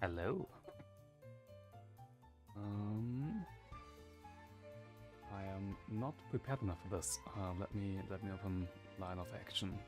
Hello. I am not prepared enough for this. Let me open line of action.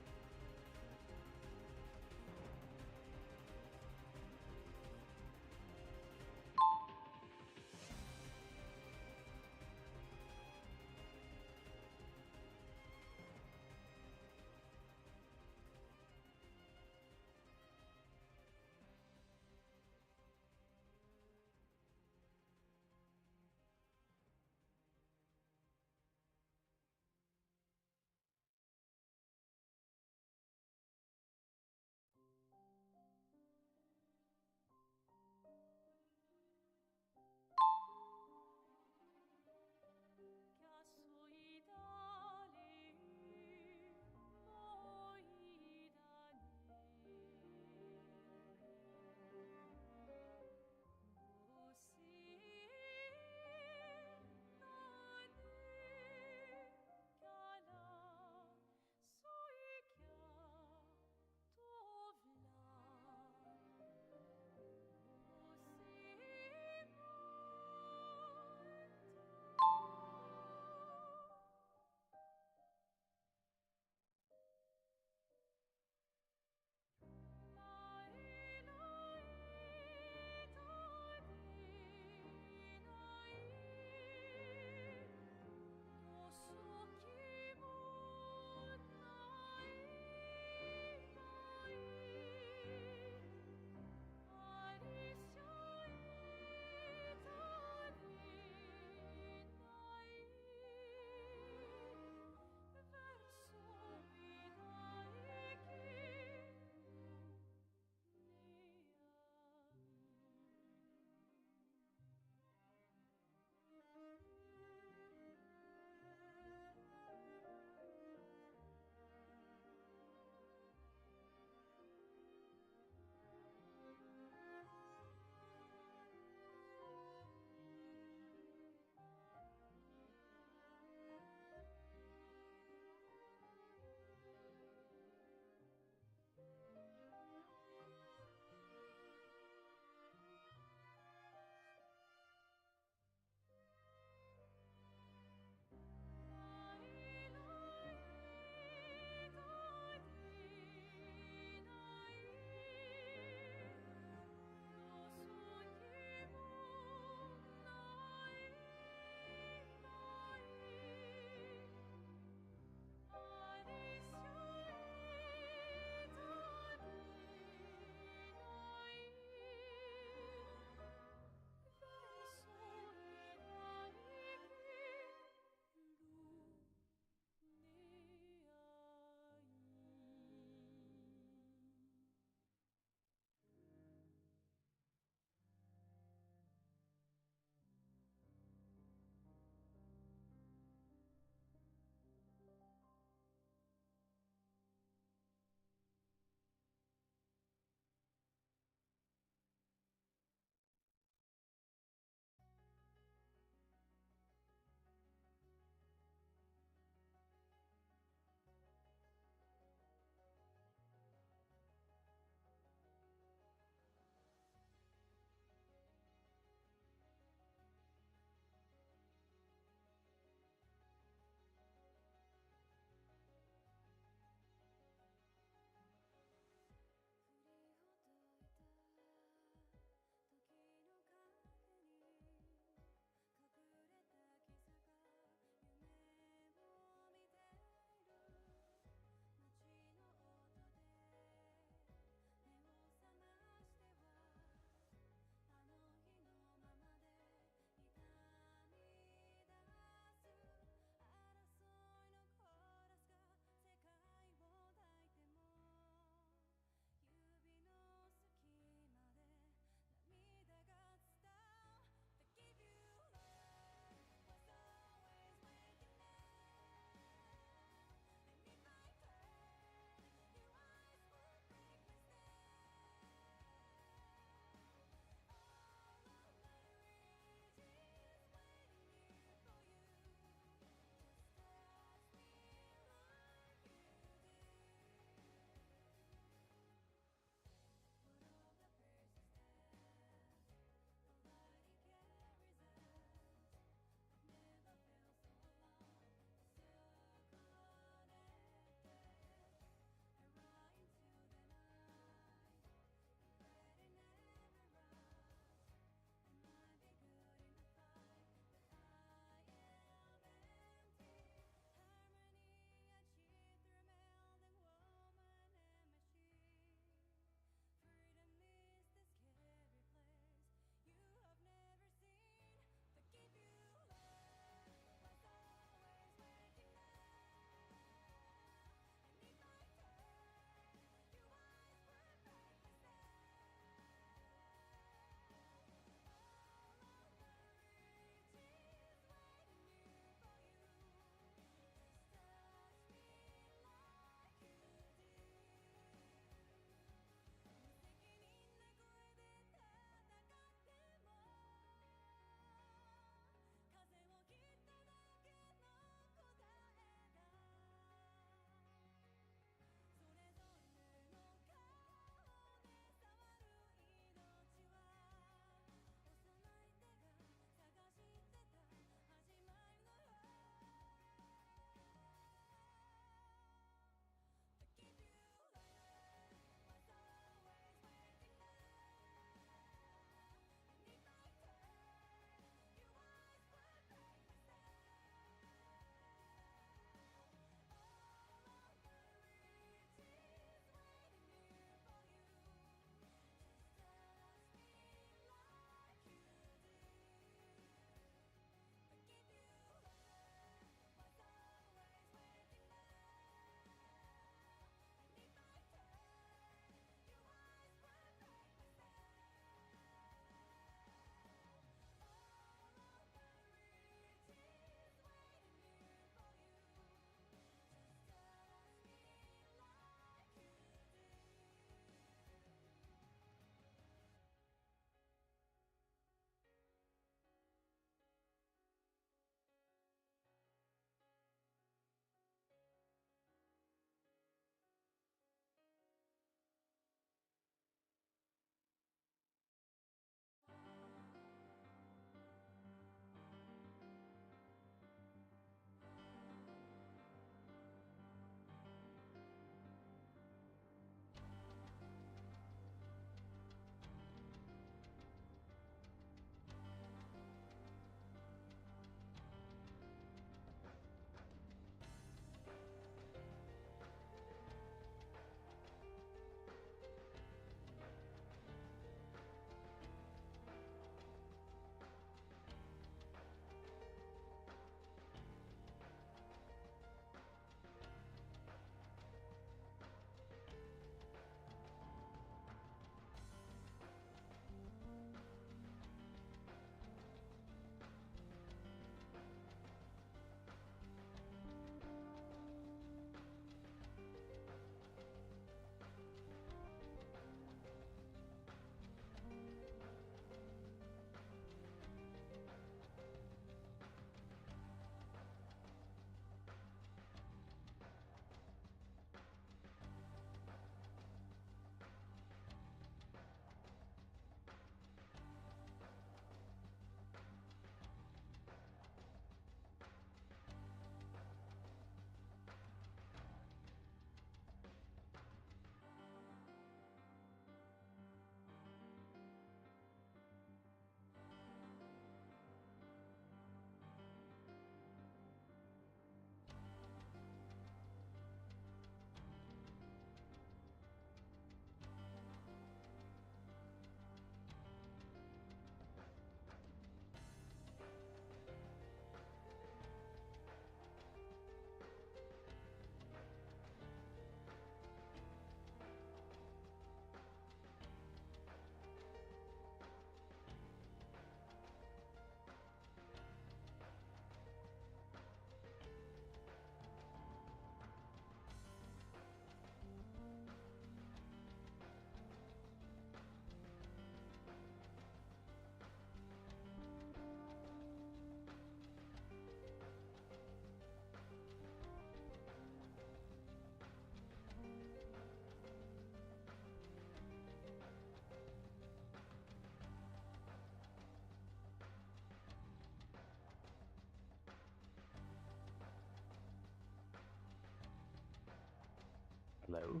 Hello?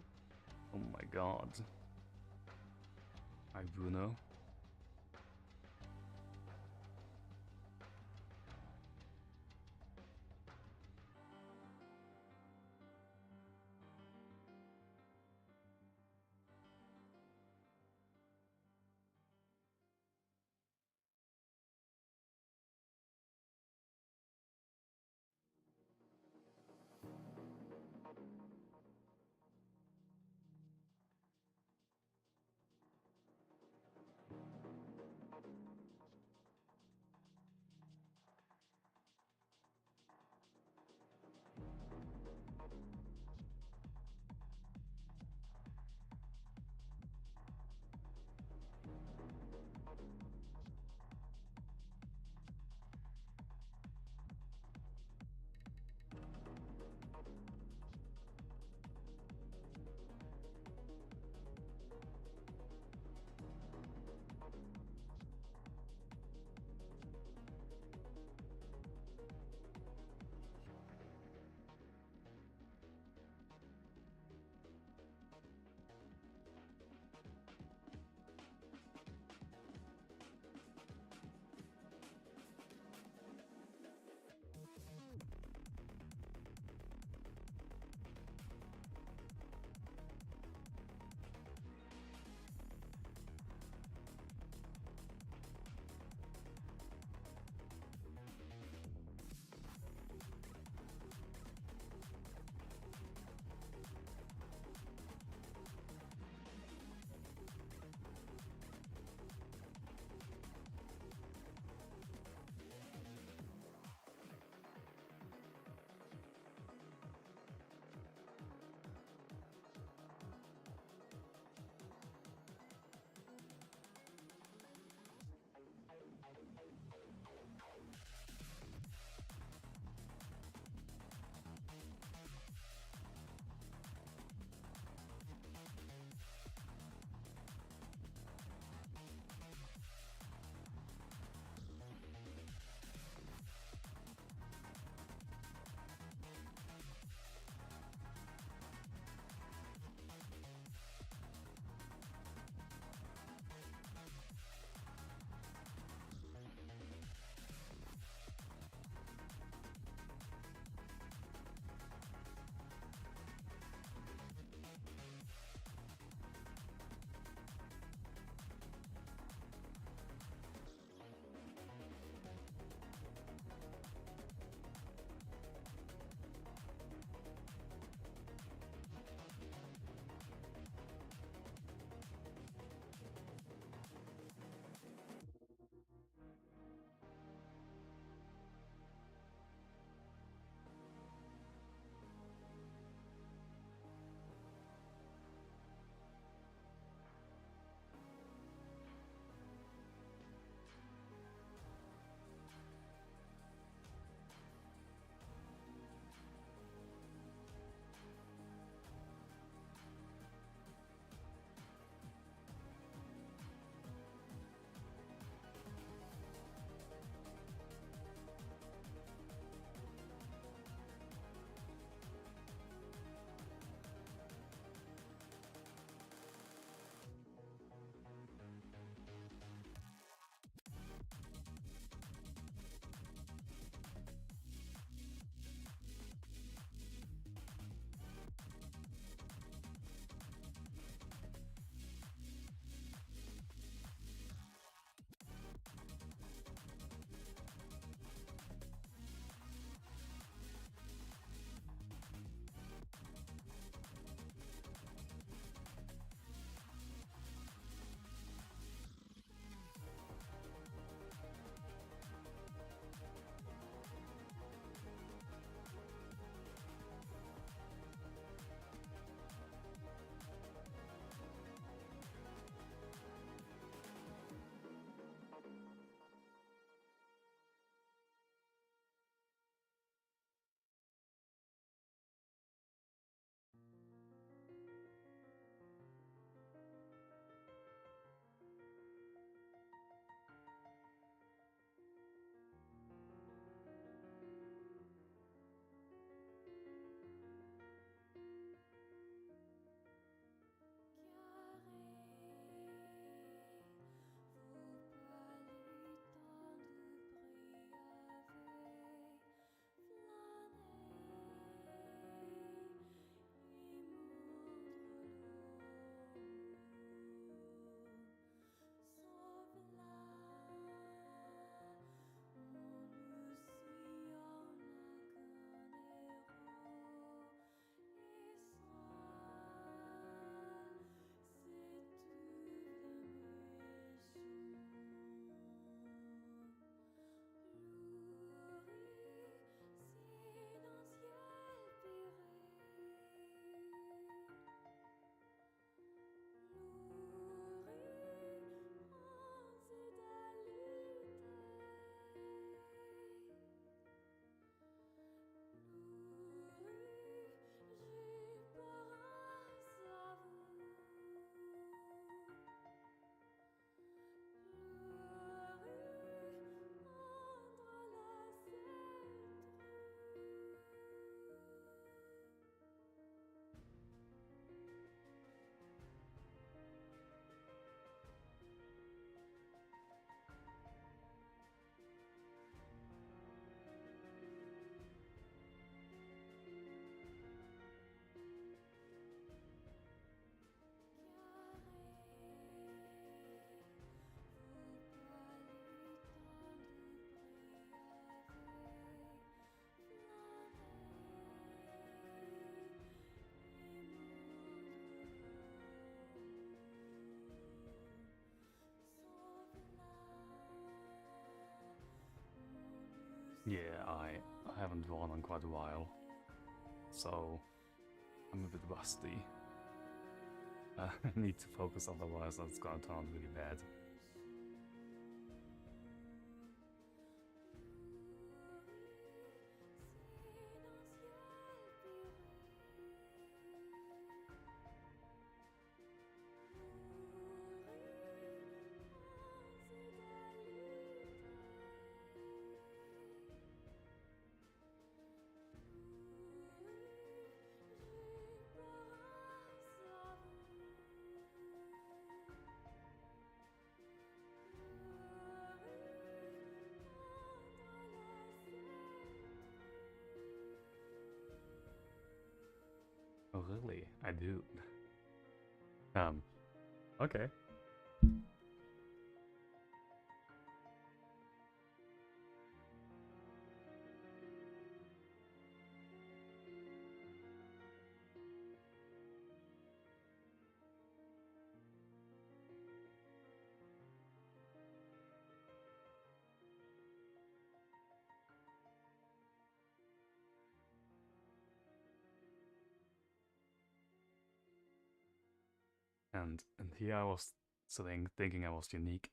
Oh my god. Hi, Bruno. Yeah, I haven't drawn in quite a while, so I'm a bit rusty. I need to focus, otherwise that's gonna turn out really bad. Oh really? I do. Okay. And here I was sitting thinking I was unique.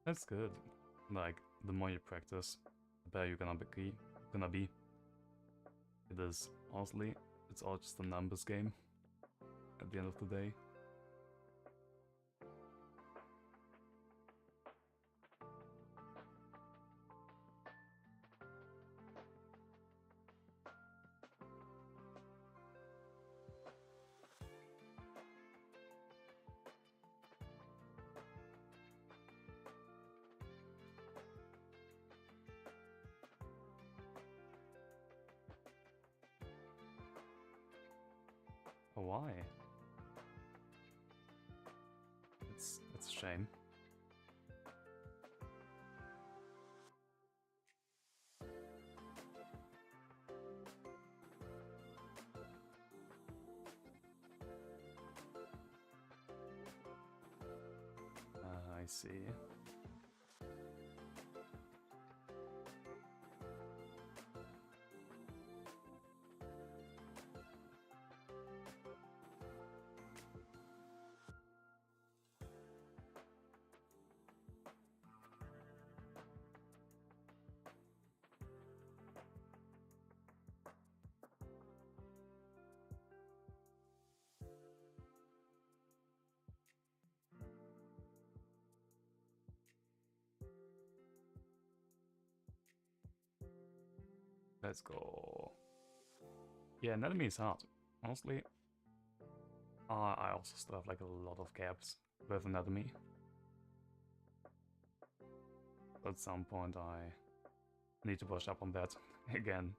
That's good. Like, the more you practice, the better you're gonna be. It is, honestly, it's all just a numbers game at the end of the day. Oh, why? It's a shame. I see. Let's go. Yeah, anatomy is hard. Honestly, I also still have like a lot of gaps with anatomy. At some point I need to brush up on that again.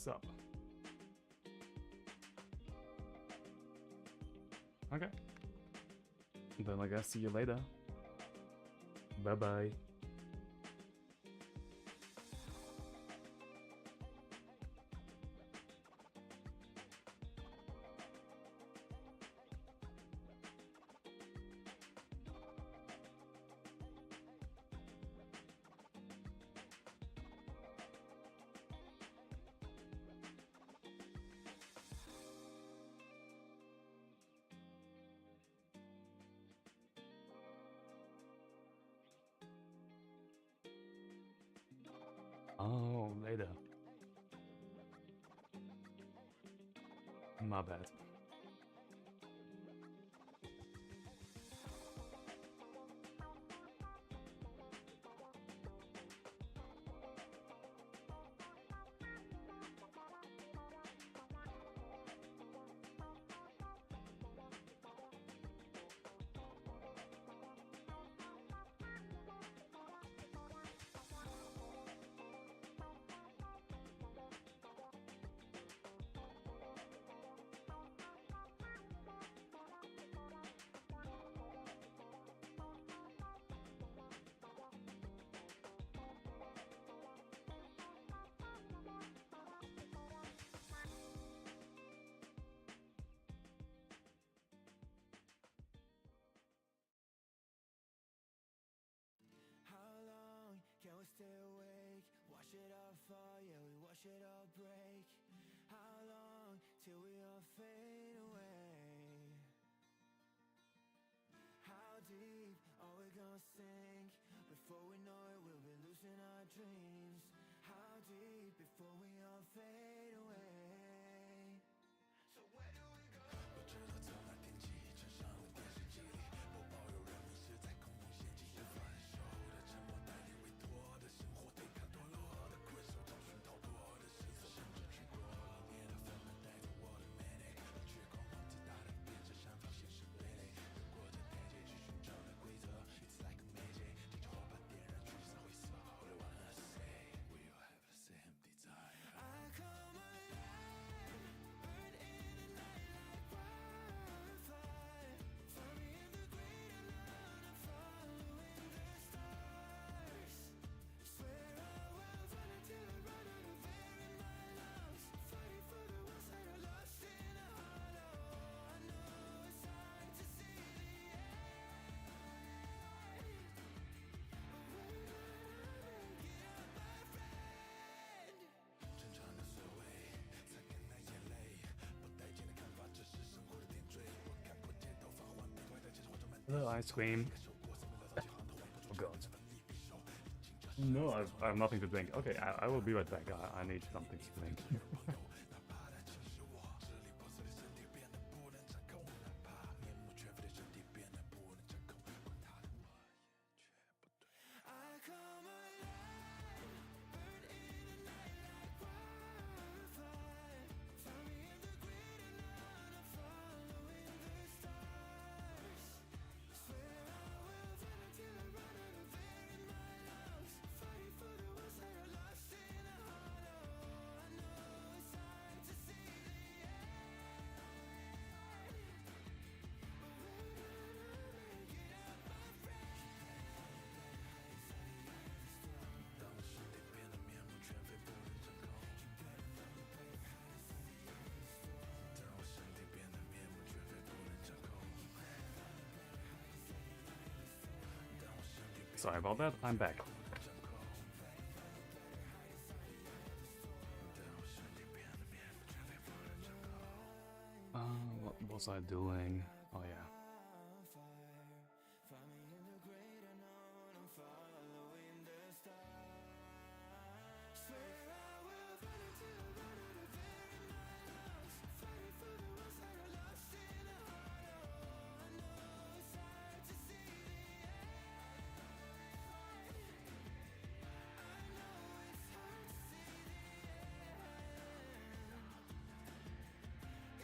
what's up. Okay. Then I guess see you later. Bye bye. Oh, later. My bad. How long can we stay awake? Wash it all fall, yeah, we wash it all break. How long till we all fade away? How deep are we gonna sink? Before we know it, we'll be losing our dreams. How deep before we all fade away? So where do we go? 我知道从那天起，站上了电视机里，播报有人迷失在恐龙陷阱的分手的沉默，带领委托的生活，对抗堕落的困兽，找寻逃脱的线索，甚至去过冷冽的纷纷，带着我的 manic，让绝狂妄自大的变成闪放现实傀儡，越过这台阶去寻找的规则 ，It's like a magic，这就火把点燃驱散灰色。All I wanna say, we all have the same desire. I come alive, burn in the night like wildfire. Find me in the great unknown, I'm following the stars. Swear I will run until I run out of air in my lungs. Fighting for the ones that are lost in a hollow. I know it's hard to see the end, but we're gonna make it up, my friend. 沉船的水位，擦干那眼泪，不待见的看法，这是生活的点缀。我看过街头放幻灭，外带街上活着满地 Hello, ice cream. Oh god. No, I have nothing to drink. Okay, I will be right back. I need something to drink. I come alive, burn in the night like wildfire. Find me in the great unknown, I'm following the stars. Swear I will run until I run out of air in my lungs. Fighting for the ones that are lost in a hollow. I know it's hard to see the end, but we're gonna make it up, my friend. 当我身体变得面目全非，不能掌控。当我身体变得面目全非，不能掌控。当我身体变 Sorry about that. I'm back. 掌控。当我身体变得面目全非，不能掌控。What was I doing? Oh yeah. Find me in the great unknown, I'm following the stars. Swear I will run until I run out of air in my lungs. Fighting for the ones that are lost in a hollow. I know it's hard to see the end. I know it's hard to see the end.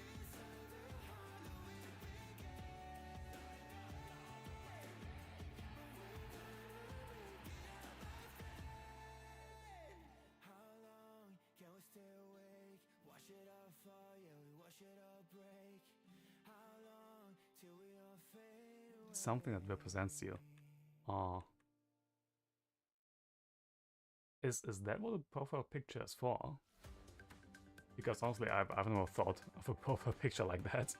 Inside the hollow we begin. fall, yeah, we watch it all break. How long till we all fade away? Something that represents you. Is that what a profile picture is for? Because honestly, I've never thought of a profile picture like that.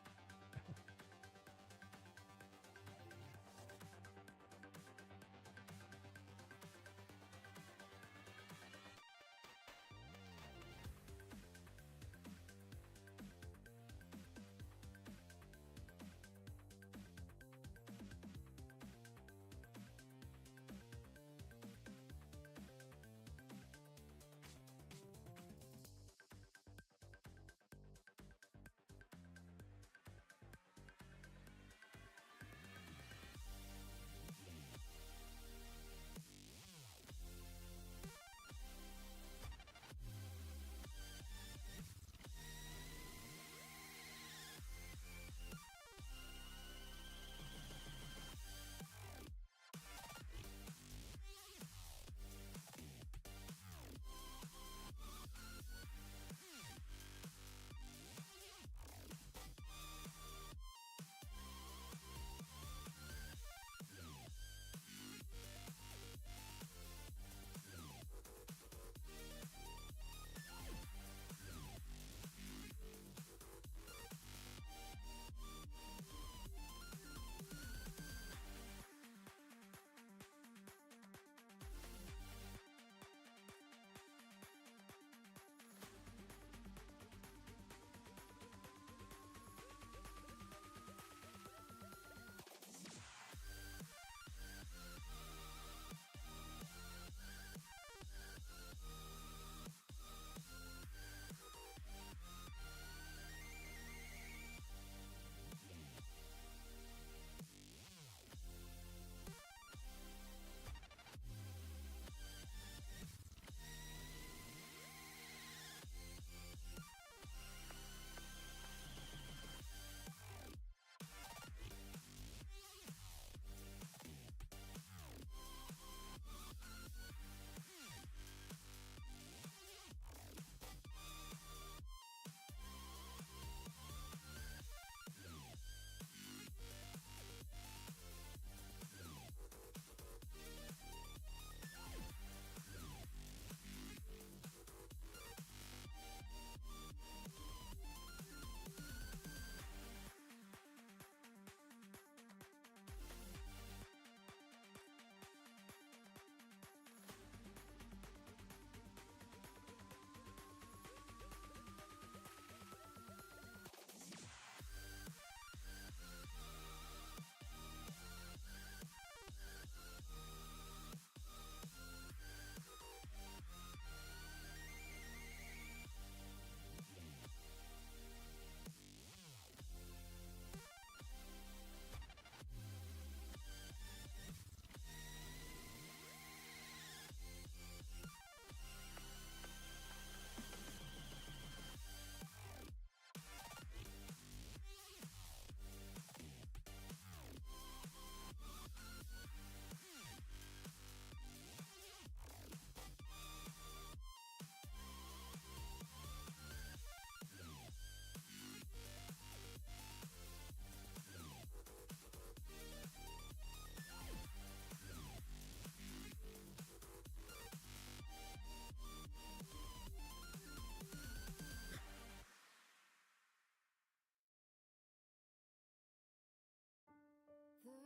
The way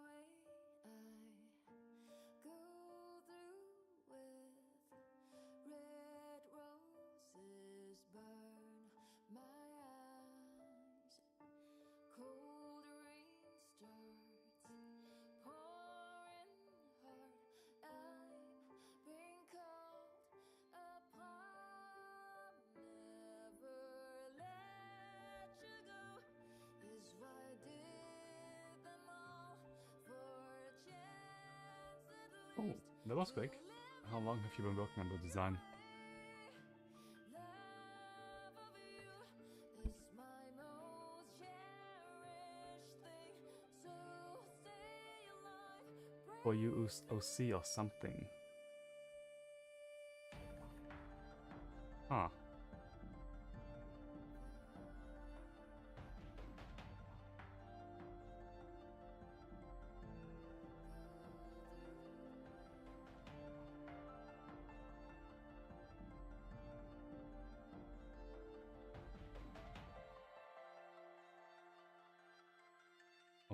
I go through with red roses burn my eyes. Cold rain starts pouring hard. I've been called upon, never let you go. Is why I did them all for a chance at Oh, least that was to quick. How long have you been working on the design? love of you is my most cherished thing. So stay alive. Or you used OC or something. Huh.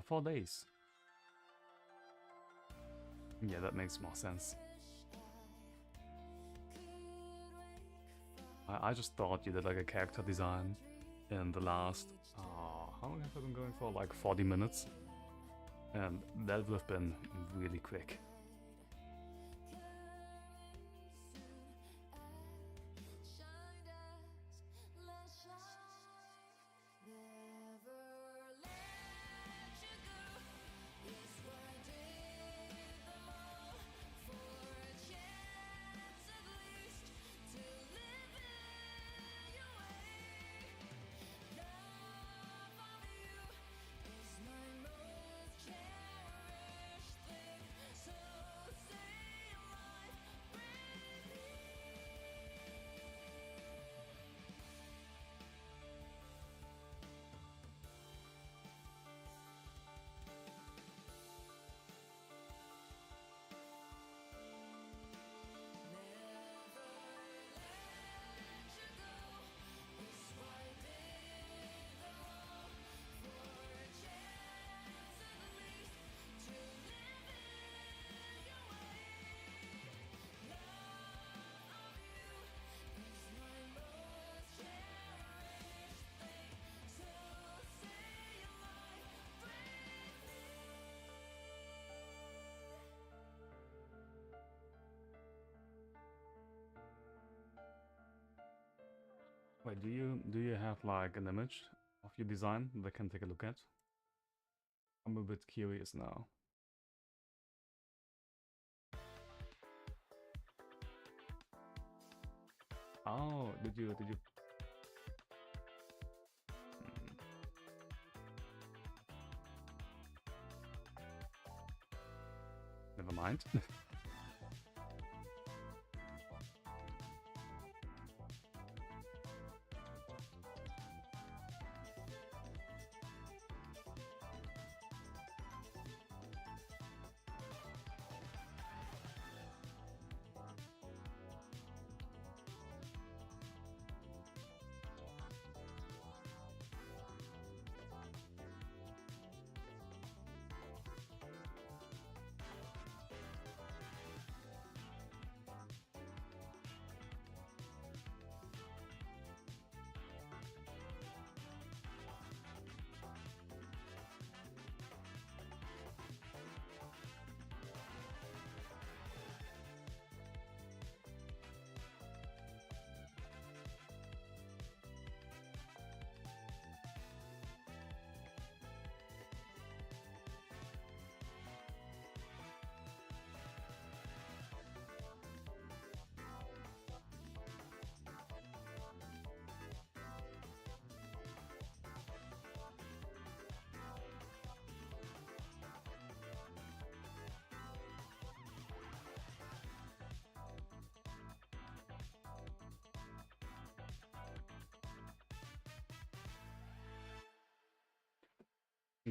4 days. Yeah, that makes more sense. I just thought you did like a character design in the last... how long have I been going for? Like 40 minutes? And that would have been really quick. Wait, do you have like an image of your design that I can take a look at? I'm a bit curious now. Oh, did you Hmm. Never mind.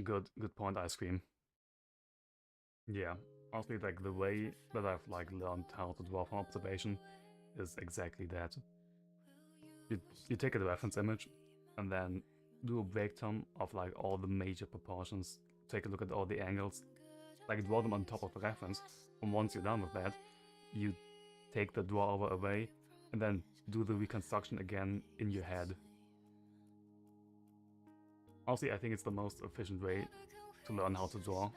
Good point, ice cream. Yeah, honestly, like the way that I've like learned how to draw from observation is exactly that. You take a reference image and then do a breakdown of like all the major proportions, take a look at all the angles, like draw them on top of the reference, and once you're done with that, you take the draw over away and then do the reconstruction again in your head. Honestly, I think it's the most efficient way to learn how to draw.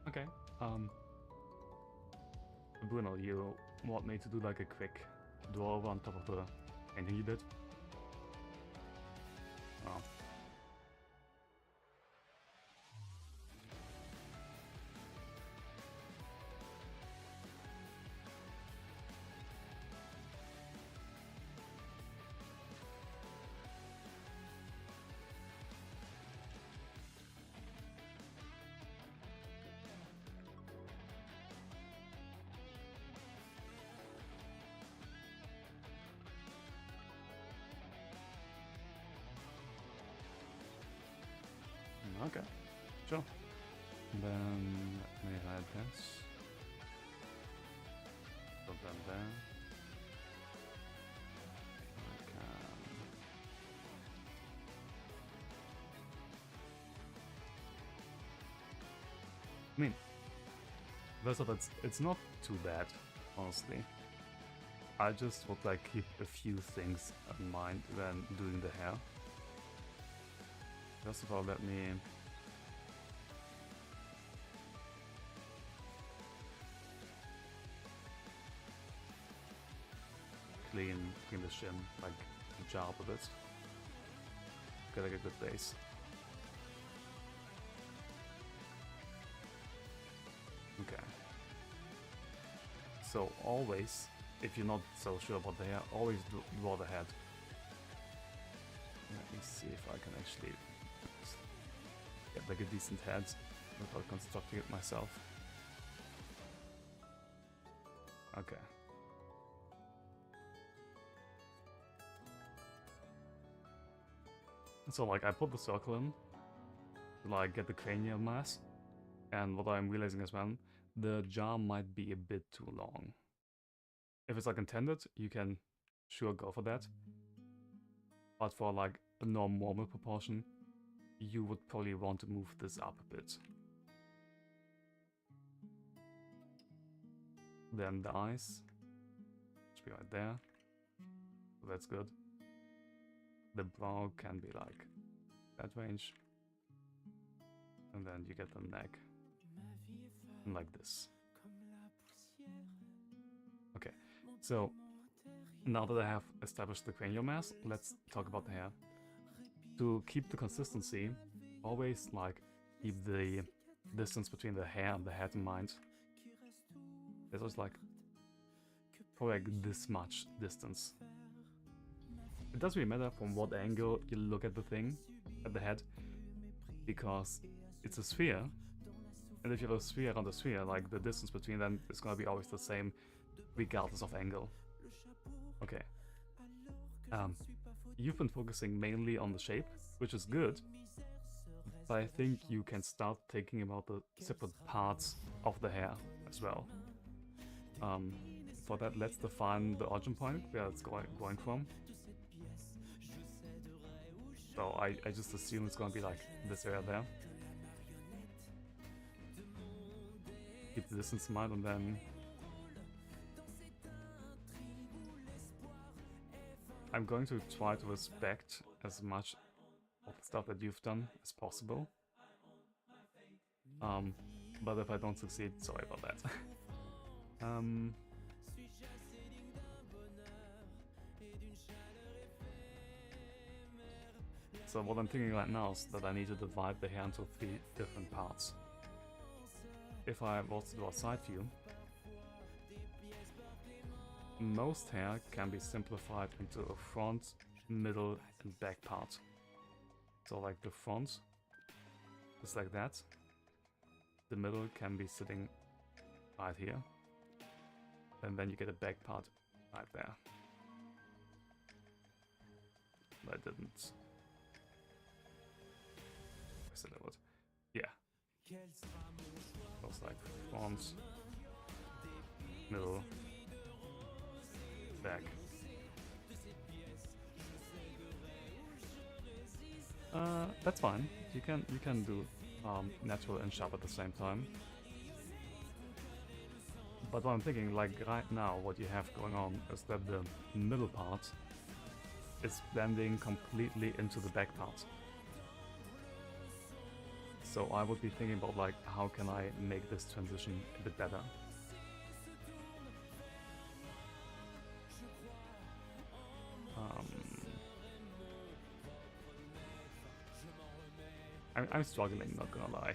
Okay. Bruno, you want me to do like a quick draw over on top of the painting you did? Oh. Okay, sure. Then let me add this. Put them there. I mean, first of all, it's not too bad, honestly. I just would like keep a few things in mind when doing the hair. First of all, let me clean the shim, like jar up a bit. Get like a good base. Okay. So always, if you're not so sure about the hair, always draw the head. Let me see if I can actually get like a decent head without constructing it myself. Okay. So like I put the circle in to like get the cranial mass, and what I'm realizing as well, the jar might be a bit too long. If it's like intended, you can sure go for that. But for like a normal proportion, you would probably want to move this up a bit. Then the eyes should be right there. So that's good. The brow can be like that range. And then you get the neck. And like this. Okay, so now that I have established the cranial mass, let's talk about the hair. To keep the consistency, always like keep the distance between the hair and the head in mind. There's always like probably like this much distance. It doesn't really matter from what angle you look at the thing, at the head, because it's a sphere, and if you have a sphere around a sphere, like the distance between them is gonna be always the same, regardless of angle. Okay. You've been focusing mainly on the shape, which is good, but I think you can start thinking about the separate parts of the hair as well. For that, let's define the origin point, where it's going from. So I just assume it's gonna be like this area there. Keep the distance in mind, and then I'm going to try to respect as much of the stuff that you've done as possible. But if I don't succeed, sorry about that. So what I'm thinking right now is that I need to divide the hair into 3 different parts. If I was to do a side view, most hair can be simplified into a front, middle, and back part. So like the front is like that. The middle can be sitting right here. And then you get a back part right there. I didn't. I said I would. Yeah. Looks like front, middle, back. That's fine. You can do natural and sharp at the same time. But what I'm thinking, like right now, what you have going on is that the middle part is blending completely into the back part. So I would be thinking about like, how can I make this transition a bit better? I'm struggling, not gonna lie.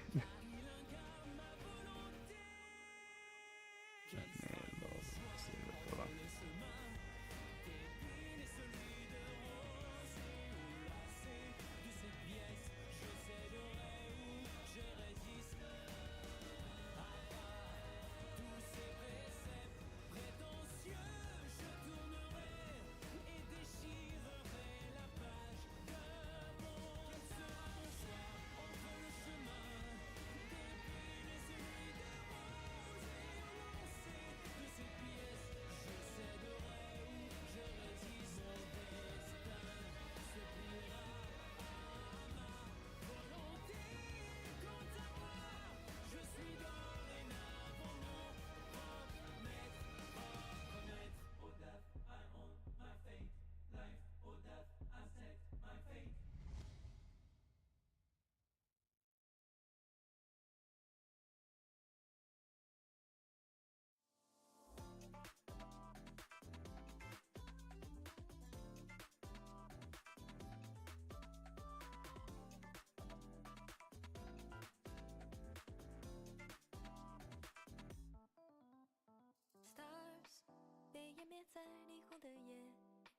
Stars 被湮灭在霓虹的夜，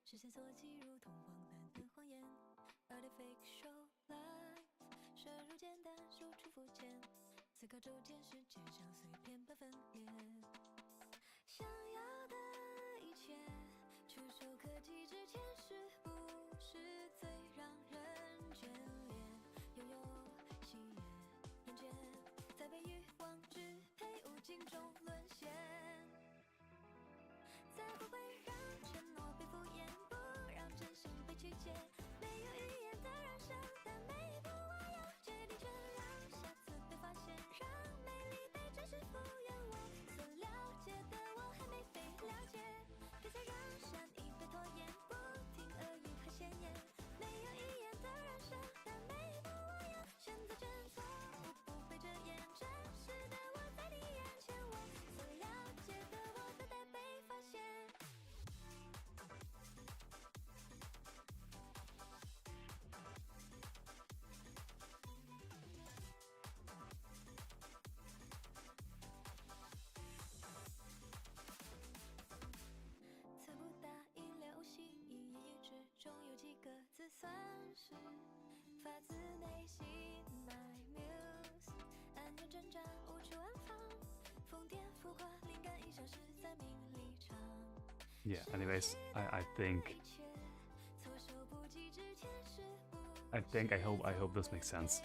视线锁起如同荒诞的谎言。Artifact show life 深入简单，输出肤浅，思考周天世界像碎片般分裂。想要的一切，触手可及之前，是不是最让人眷恋？拥有喜悦，厌倦，在被欲望支配，无尽中沦陷。再不会让承诺被敷衍，不让真心被曲解。没有语言的燃烧，但每一步我要决定全让下次被发现，让美丽被真实敷衍。我所了解的我还没被了解，别再让善意被拖延，不停恶意和鲜艳。没有语言的燃烧，但每一步我要选择真错误，不被遮掩。真实的我在你眼前，我所了解的我等待被发现。词不达意料无心，一言语之中有几个字算是发自内心。My muse 安静挣扎，无处安放，疯癫浮夸，灵感已消失在名利场。 Yeah, anyways, I think I hope this makes sense.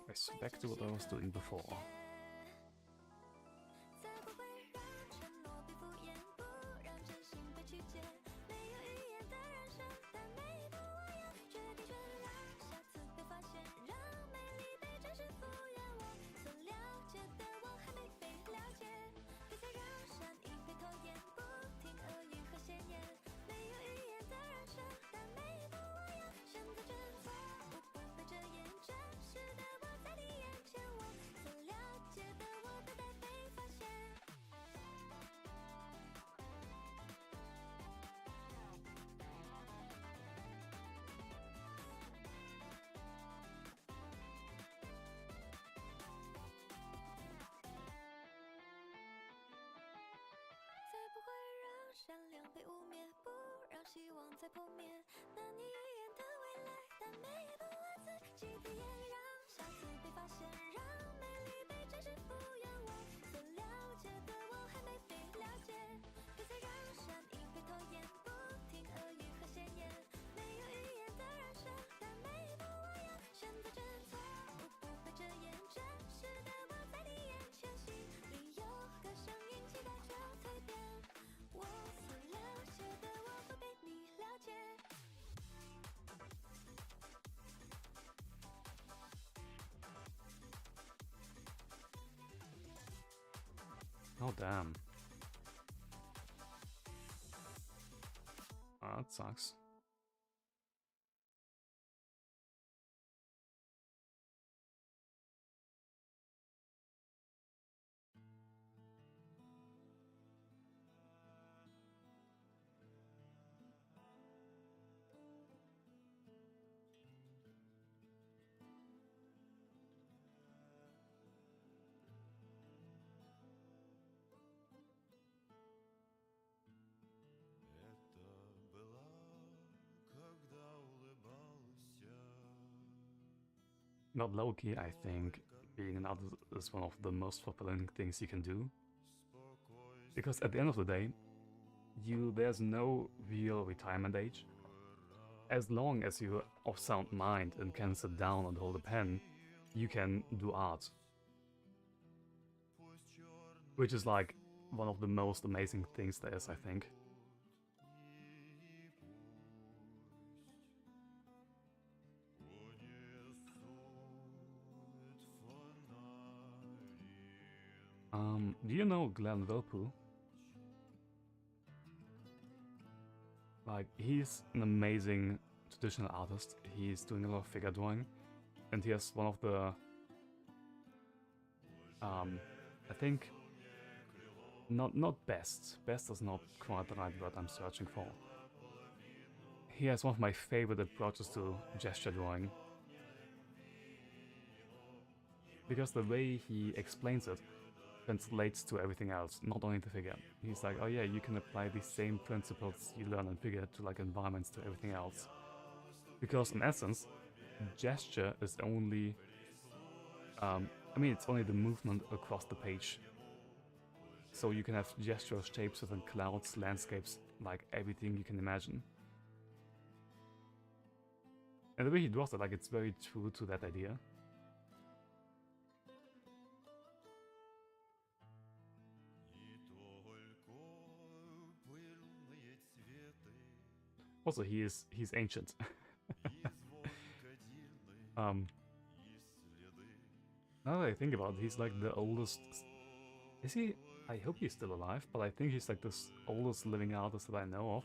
Anyways, back to what I was doing before.善良被污蔑，不让希望再破灭。难以预言的未来，但每一步我自己体验，让下次被发现，让美丽被真实敷衍。我所了解的我还没被了解，别再让善意被拖延，不停恶语和鲜艳。没有语言的燃烧，但每一步我要选择真错误，不被遮掩。真实的我在你眼前，心里有个声音期待着蜕变。我所了解的我 Oh damn. That sucks. Это была, когда улыбался. Not low-key, I think being an artist is one of the most fulfilling things you can do. Because at the end of the day, there's no real retirement age. As long as you're of sound mind and can sit down and hold a pen, you can do art. Which is like one of the most amazing things there is, I think. Do you know Glenn Vilppu? Like, he's an amazing traditional artist. He's doing a lot of figure drawing, and he has one of the, I think, not best. Best is not quite the right word I'm searching for. He has one of my favorite approaches to gesture drawing, because the way he explains it translates to everything else, not only the figure. He's like, oh yeah, you can apply the same principles you learn in figure to like environments to everything else. Because in essence, gesture is only, it's only the movement across the page. So you can have gesture shapes within clouds, landscapes, like everything you can imagine. And the way he draws it, like, it's very true to that idea. Also, he's ancient. Now that I think about it, he's like the oldest. Is he? I hope he's still alive, but I think he's like the oldest living artist that I know of.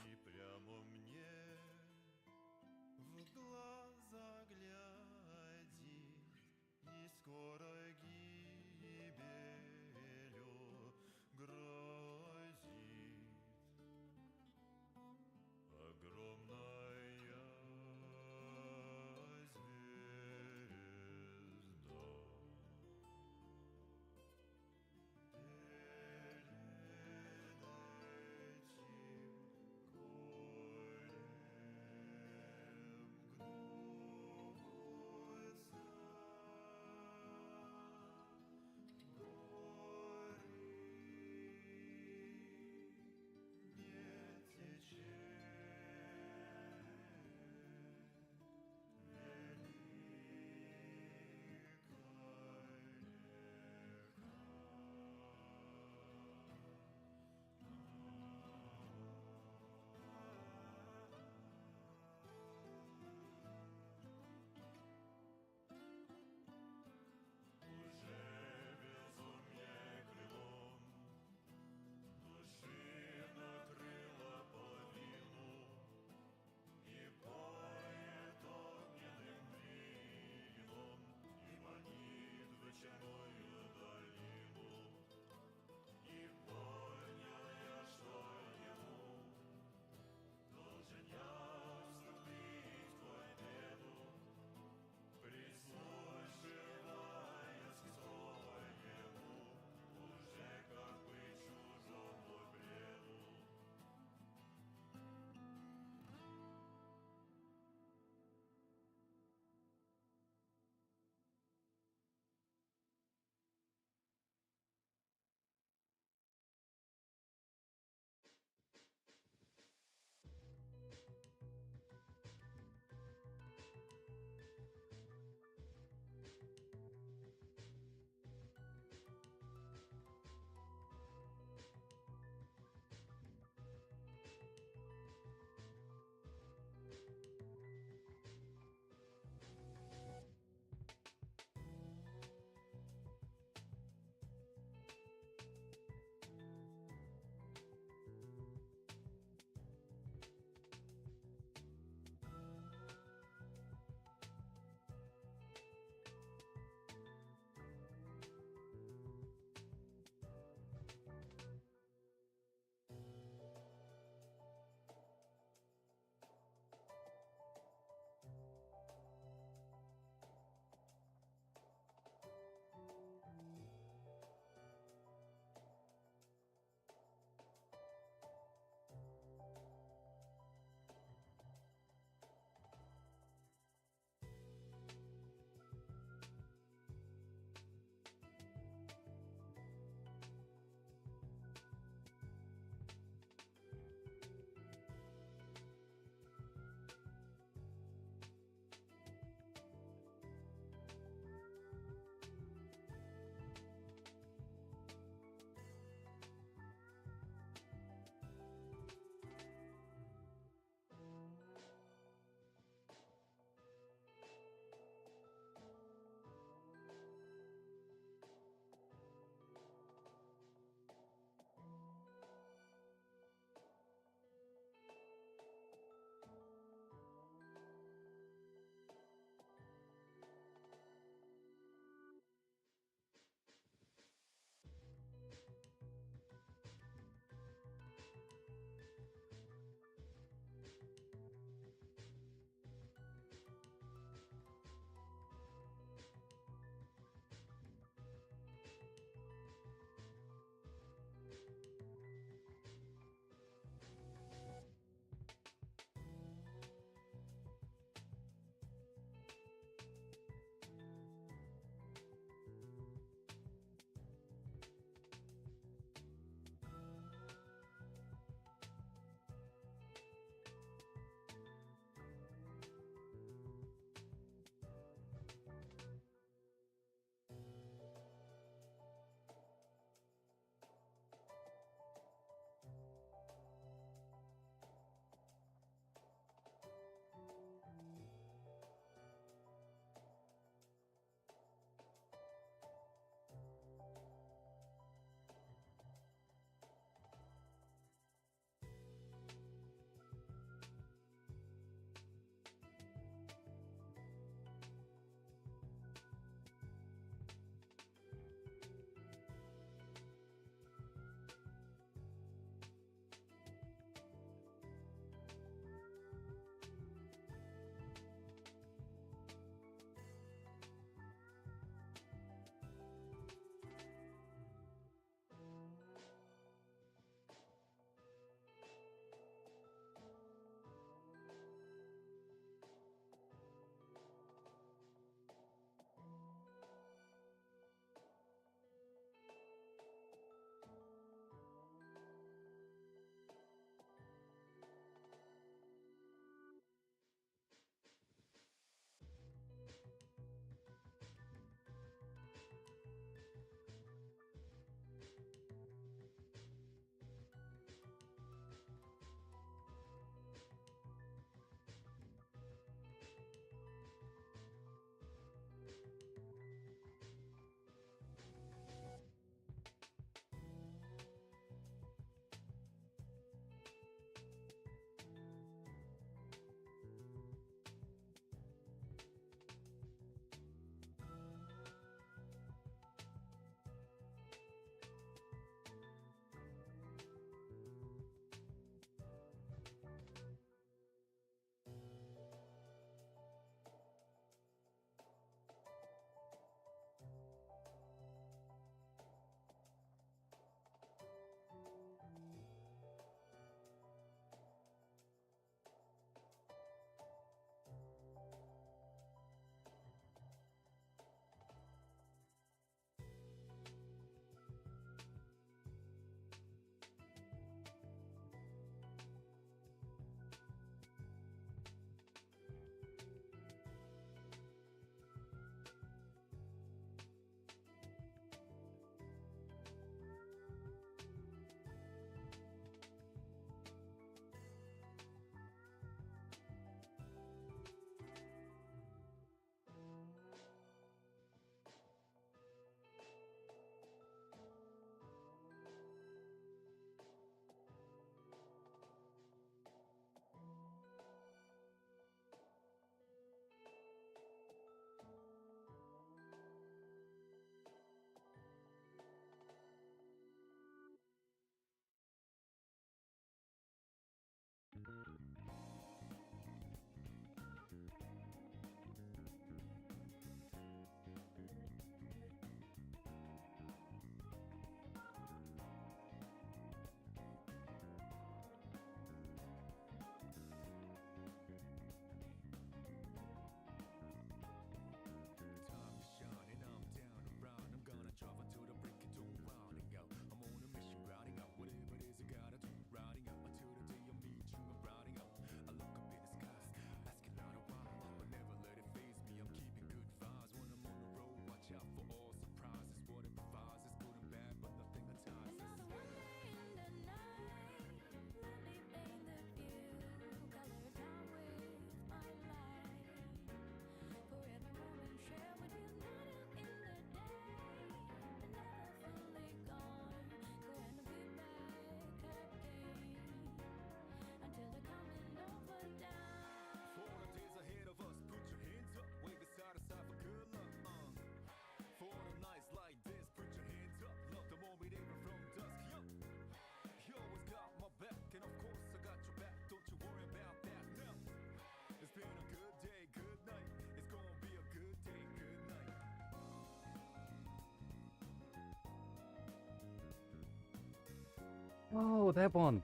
Oh, that one.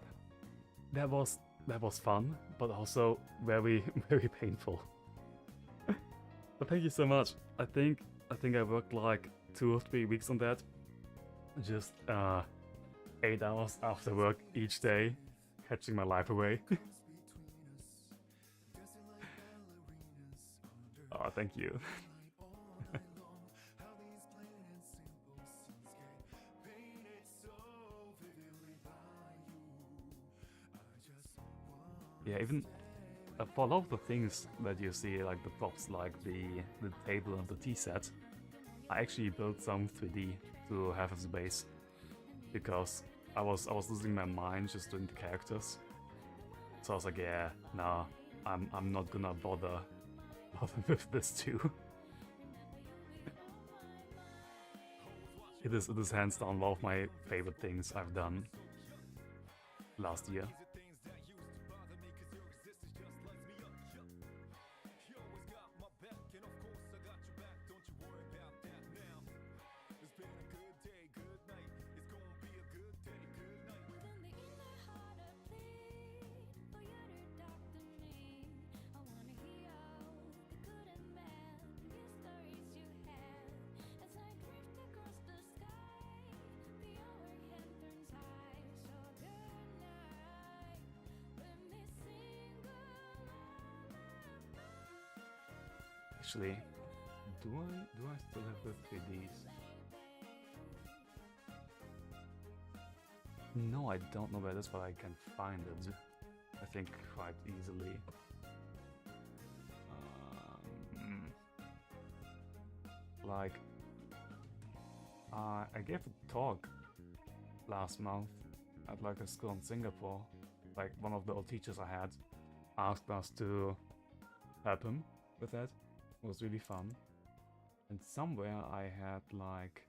That was fun, but also very very painful. But thank you so much. I think I worked like 2 or 3 weeks on that. Just 8 hours after work each day, catching my life away. Oh, thank you. Yeah, even for a lot of the things that you see, like the props, like the table and the tea set, I actually built some 3D to have as a base because I was losing my mind just doing the characters. So I was like, yeah, nah, I'm not gonna bother with this too. It is hands down one of my favorite things I've done last year. Actually, do I still have the 3Ds? No, I don't know where it is, but I can find it. I think quite easily. Like, I gave a talk last month at like a school in Singapore. Like one of the old teachers I had asked us to help him with that. It was really fun. And somewhere I had like,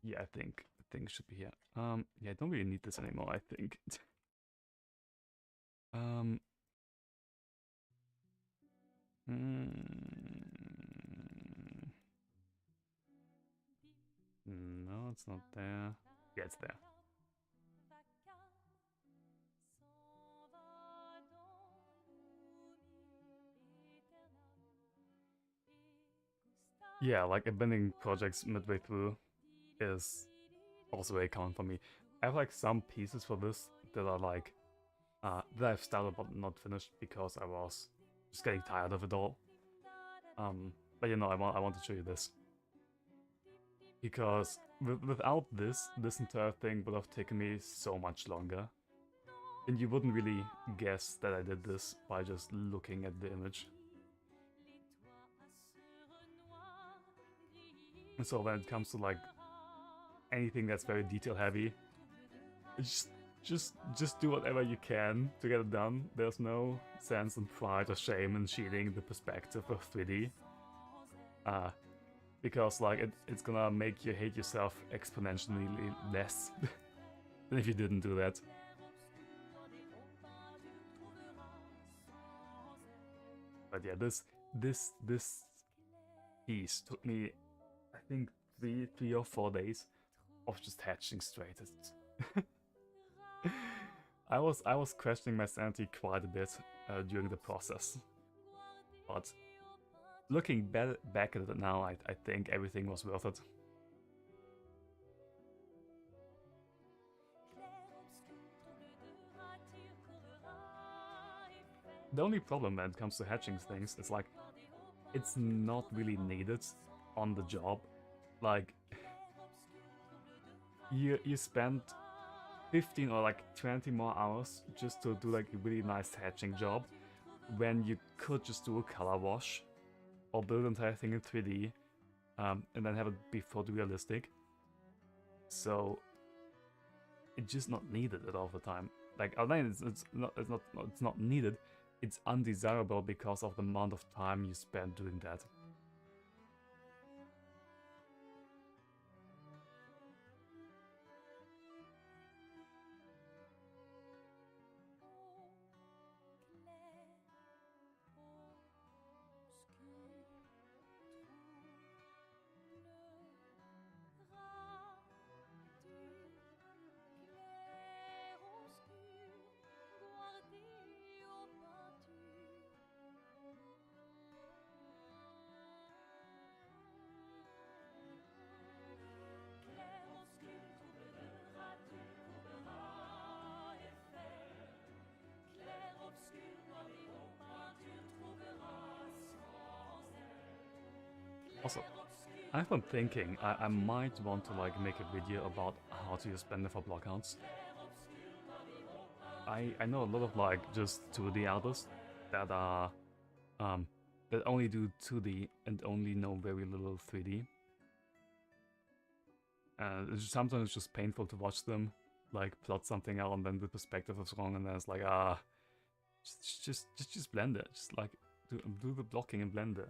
yeah, I think it should be here. Yeah, I don't really need this anymore, I think. um, no, it's not there. Yeah, it's there. Yeah, like abandoning projects midway through is also very common for me. I have like some pieces for this that are like that I've started but not finished because I was just getting tired of it all. But you know, I want to show you this because without this entire thing would have taken me so much longer, and you wouldn't really guess that I did this by just looking at the image. And so when it comes to like anything that's very detail heavy, just just do whatever you can to get it done. There's no sense in pride or shame in cheating the perspective of 3D. Because like it's gonna make you hate yourself exponentially less than if you didn't do that. But yeah, this piece took me, I think, three or 4 days of just hatching straight. I was questioning my sanity quite a bit during the process, but looking back at it now, I think everything was worth it. The only problem when it comes to hatching things is like it's not really needed on the job. Like you spend 15 or like 20 more hours just to do like a really nice hatching job when you could just do a color wash or build the entire thing in 3D and then have it be photorealistic. So it's just not needed at all the time. Like online, it's not needed. It's undesirable because of the amount of time you spend doing that. Also, I've been thinking I might want to like make a video about how to use Blender for blockouts. I know a lot of like just 2D artists that are that only do 2D and only know very little 3D. And sometimes it's just painful to watch them like plot something out and then the perspective is wrong and then it's like just blend it. Just like do the blocking in Blender.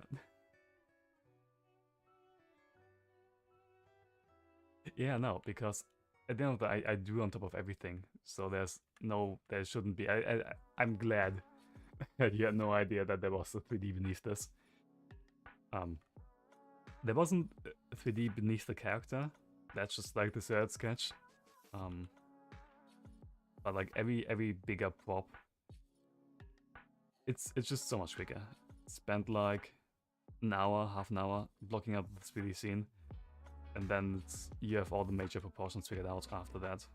Yeah, no, because at the end of the day, I drew on top of everything, so there shouldn't be. I'm glad that you had no idea that there was a 3D beneath this. There wasn't a 3D beneath the character. That's just like the third sketch. But like every bigger prop, it's just so much quicker. Spent like an hour, half an hour blocking out the 3D scene. And then you have all the major proportions figured out after that.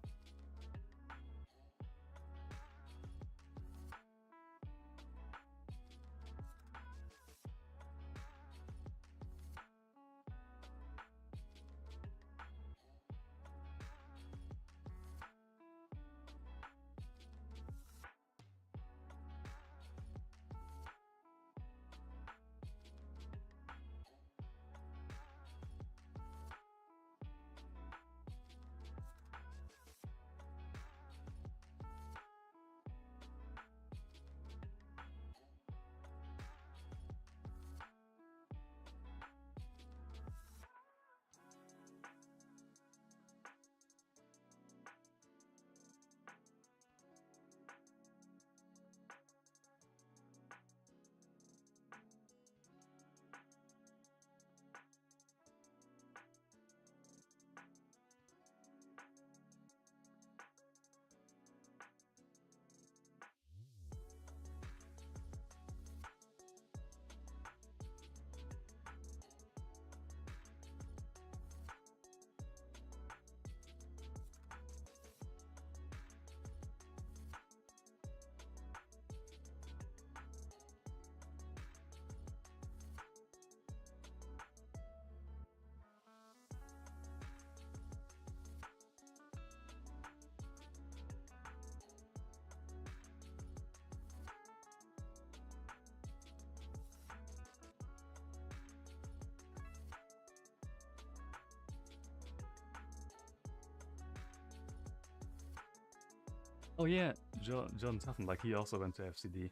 Oh yeah, John Tuffen, like he also went to FCD.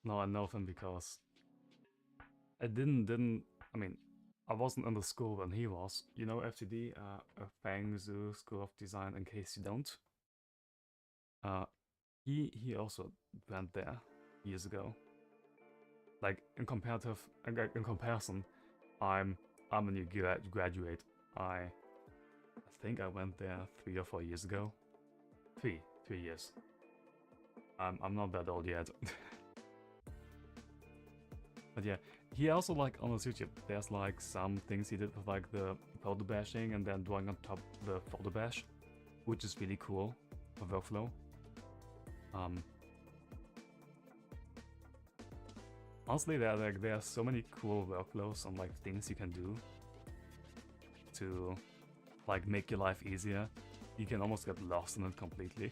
No, I know him because I I mean, I wasn't in the school when he was. You know FCD, Fangzhou School of Design, in case you don't. He also went there years ago. Like in comparison, I'm a new graduate. I think I went there 3 or 4 years ago. 3 years. I'm not that old yet. But yeah, he also like on his YouTube, there's like some things he did with like the photo bashing and then drawing on top the photo bash, which is really cool for workflow. Honestly, there are so many cool workflows and like things you can do to like make your life easier. You can almost get lost in it completely.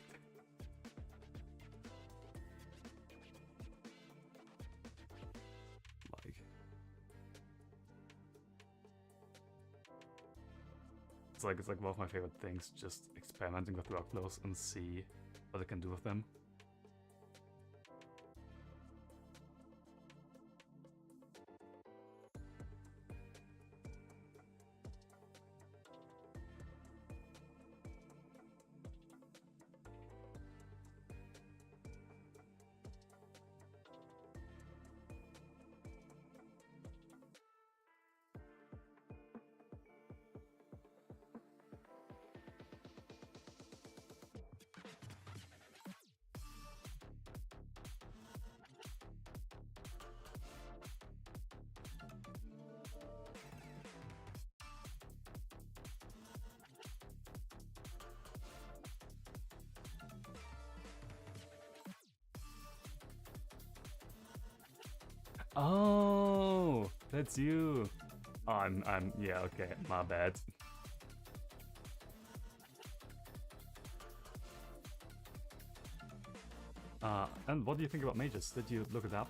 Like, it's like one of my favorite things, just experimenting with workflows and see what I can do with them. Oh, That's you. Yeah, okay, my bad. And what do you think about mages? Did you look it up?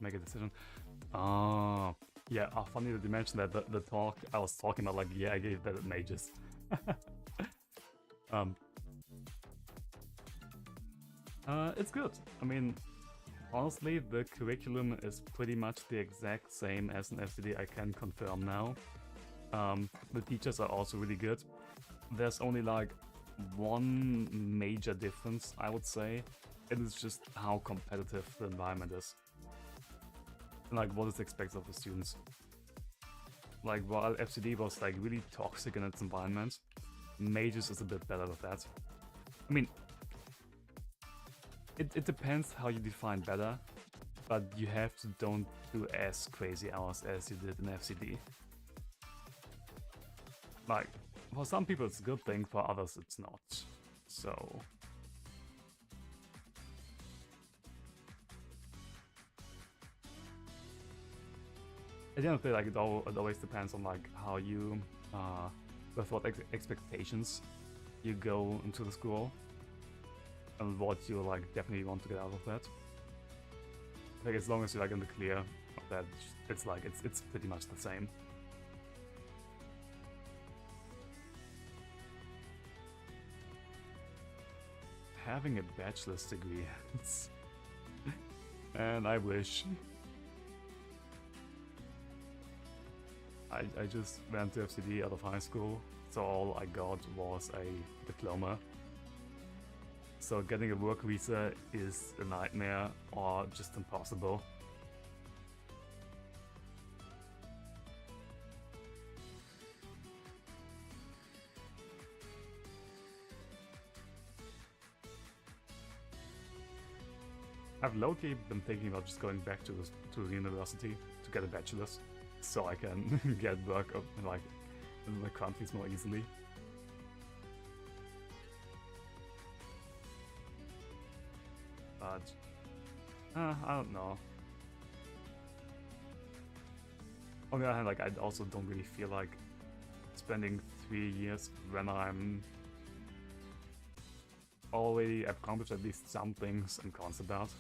Make a decision. Oh, yeah. Funny that you mentioned that the talk I was talking about, like, yeah, I gave that at mages. It's good. I mean, honestly, the curriculum is pretty much the exact same as an FCD. I can confirm now. The teachers are also really good. There's only like one major difference, I would say. It is just how competitive the environment is. Like what is expected of the students. Like while FCD was like really toxic in its environment, Mages is a bit better with that. I mean, it depends how you define better, but you have to don't do as crazy hours as you did in FCD. Like, for some people it's a good thing, for others it's not. So... at the end of the day, like, it always depends on like how you, with what expectations you go into the school, and what you like definitely want to get out of that. Like as long as you're like in the clear of that, it's like it's pretty much the same. Having a bachelor's degree, and I wish. I just went to FCD out of high school, so all I got was a diploma. So getting a work visa is a nightmare or just impossible. I've low-key been thinking about just going back to the university to get a bachelor's, so I can get work like in the countries more easily. But I don't know. On the other hand, like I also don't really feel like spending 3 years when I'm already accomplished at least some things I'm concerned about.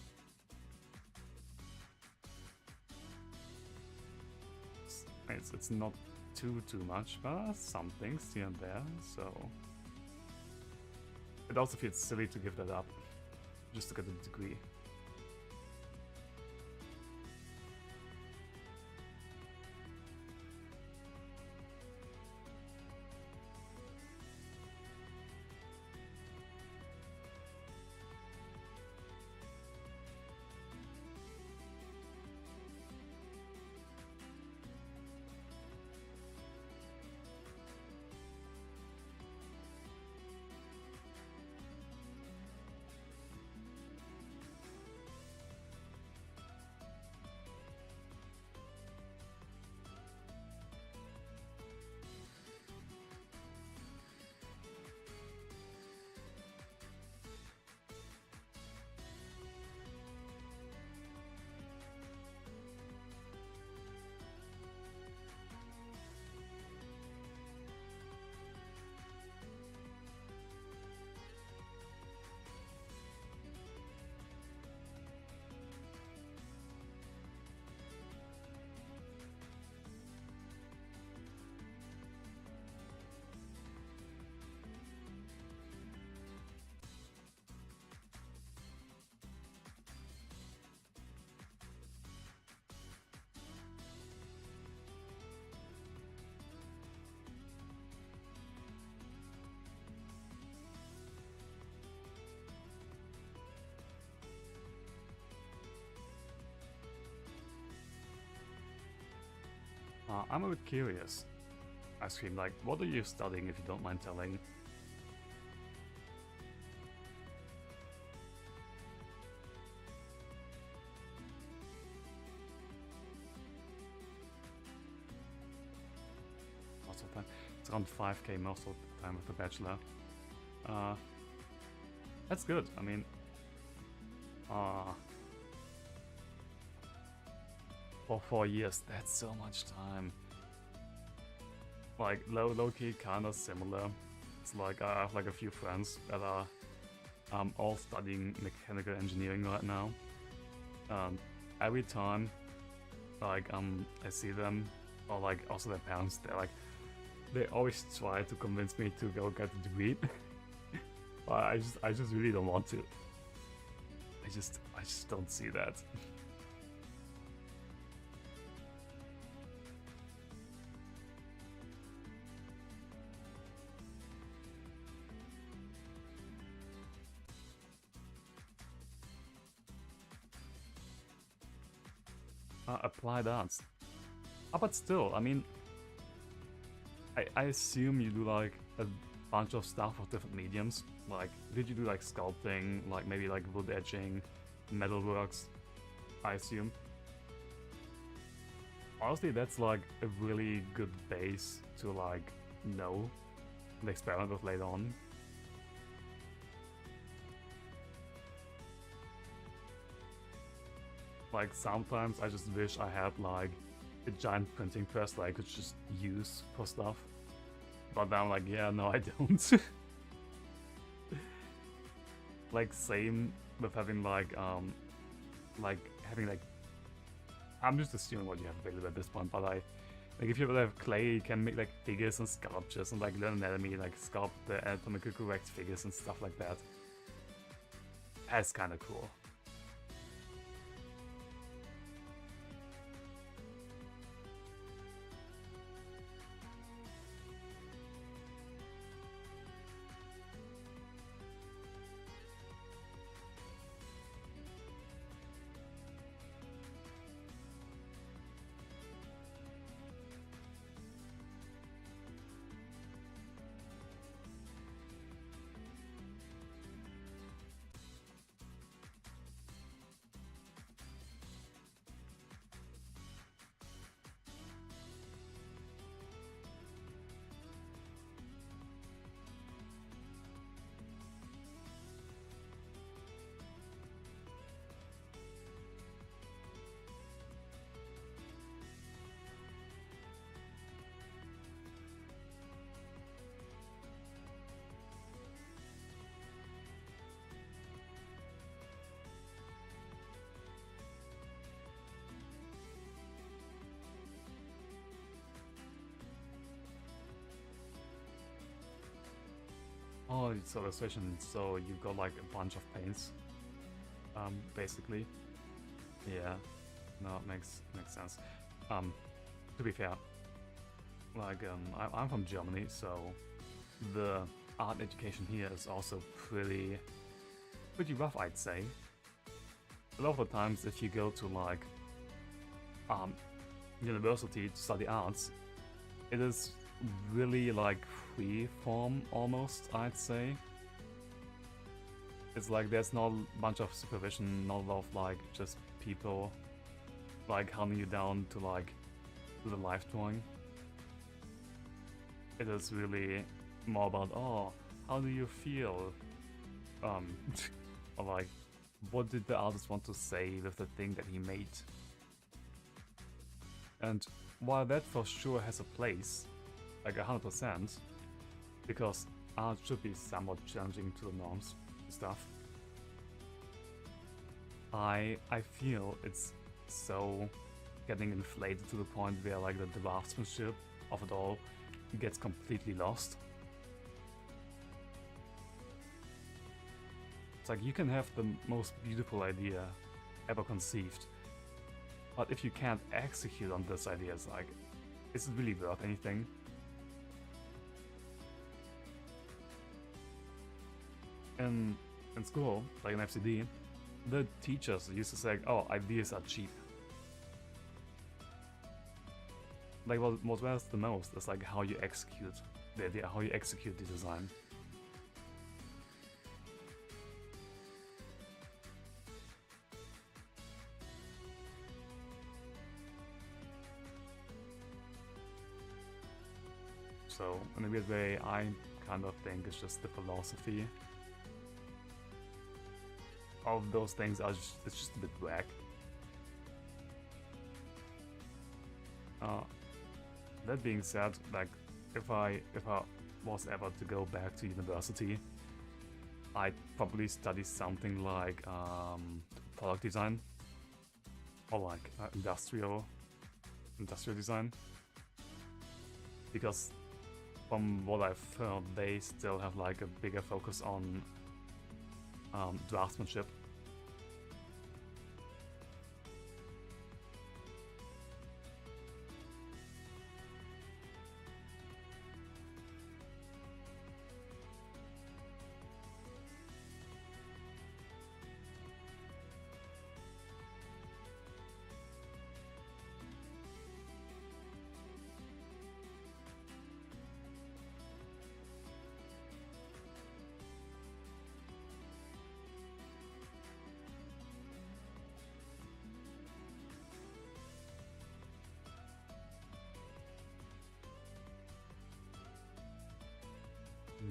It's not too much, but some things here and there, so... It also feels silly to give that up, just to get a degree. I'm a bit curious. I scream, like, what are you studying if you don't mind telling? Most of the time. It's around 5k most of the time with the Bachelor. That's good. I mean, for 4 years, that's so much time. Like, low-key kinda similar. It's like, I have like a few friends that are all studying mechanical engineering right now. Every time, like, I see them, or like, also their parents, they always try to convince me to go get a degree. But I just really don't want to. I just don't see that. Applied arts. But still, I mean, I assume you do like a bunch of stuff of different mediums. Like, did you do like sculpting, like maybe like wood etching, metalworks? I assume. Honestly, that's like a really good base to like know and experiment with later on. Like, sometimes I just wish I had like a giant printing press that I could just use for stuff. But then I'm like, yeah, no, I don't. Like, same with having like having like, I'm just assuming what you have available at this point, but like if you have clay, you can make like figures and sculptures and like learn anatomy, like sculpt the anatomically correct figures and stuff like that. That's kind of cool. Oh, it's illustration, so you got like a bunch of paints, basically. Yeah, no, it makes sense. To be fair, like, I'm from Germany, so the art education here is also pretty rough, I'd say. A lot of the times, if you go to like, university to study arts, it is really like free form almost, I'd say. It's like there's not a bunch of supervision, not a lot of like just people like hunting you down to like do the live drawing. It is really more about, oh, how do you feel? Or like, what did the artist want to say with the thing that he made? And while that for sure has a place, like 100%, because art should be somewhat challenging to the norms and stuff, I feel it's so getting inflated to the point where like the draftsmanship of it all gets completely lost. It's like you can have the most beautiful idea ever conceived, but if you can't execute on this idea, it's like, is it really worth anything? In school, like in FCD, the teachers used to say, oh, ideas are cheap. like what matters the most is like how you execute the idea, how you execute the design. So in a weird way, I kind of think it's just the philosophy of those things are just, it's just a bit whack. That being said, like if I was ever to go back to university, I'd probably study something like product design or like industrial design, because from what I've heard, they still have like a bigger focus on draftsmanship.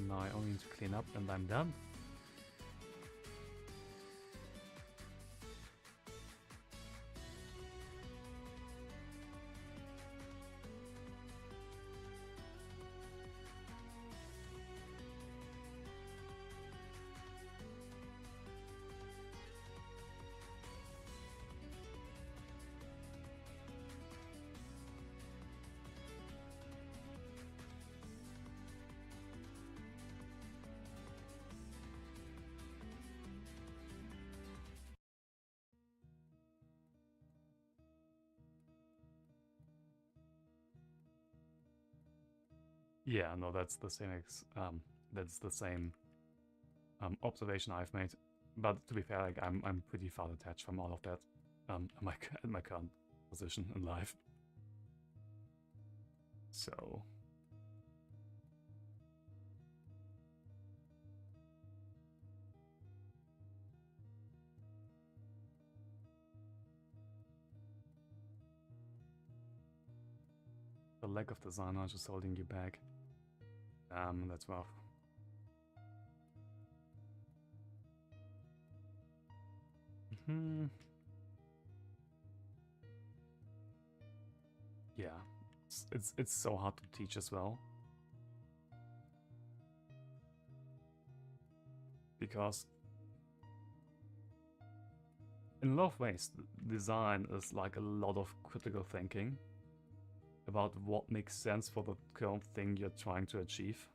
Now I only need to clean up and I'm done. Yeah, no, that's the same. That's the same observation I've made. But to be fair, like I'm pretty far detached from all of that. At my current position in life. So the lack of designer just holding you back. That's rough. Yeah, it's so hard to teach as well, because in a lot of ways, design is like a lot of critical thinking about what makes sense for the current thing you're trying to achieve.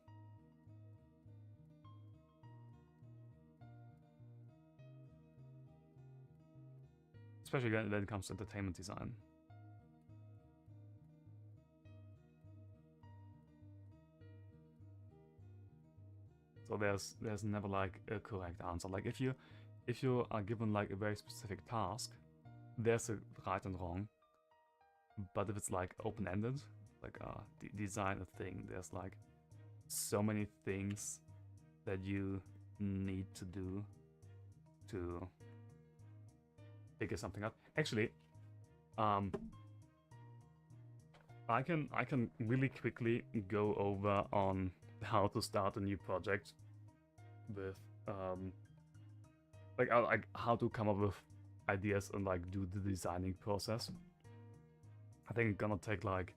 Especially when it comes to entertainment design. So there's never like a correct answer. Like if you are given like a very specific task, there's a right and wrong. But if it's like open-ended, like design a thing, there's like so many things that you need to do to figure something out. Actually, I can really quickly go over on how to start a new project with like how to come up with ideas and like do the designing process. I think it's gonna take like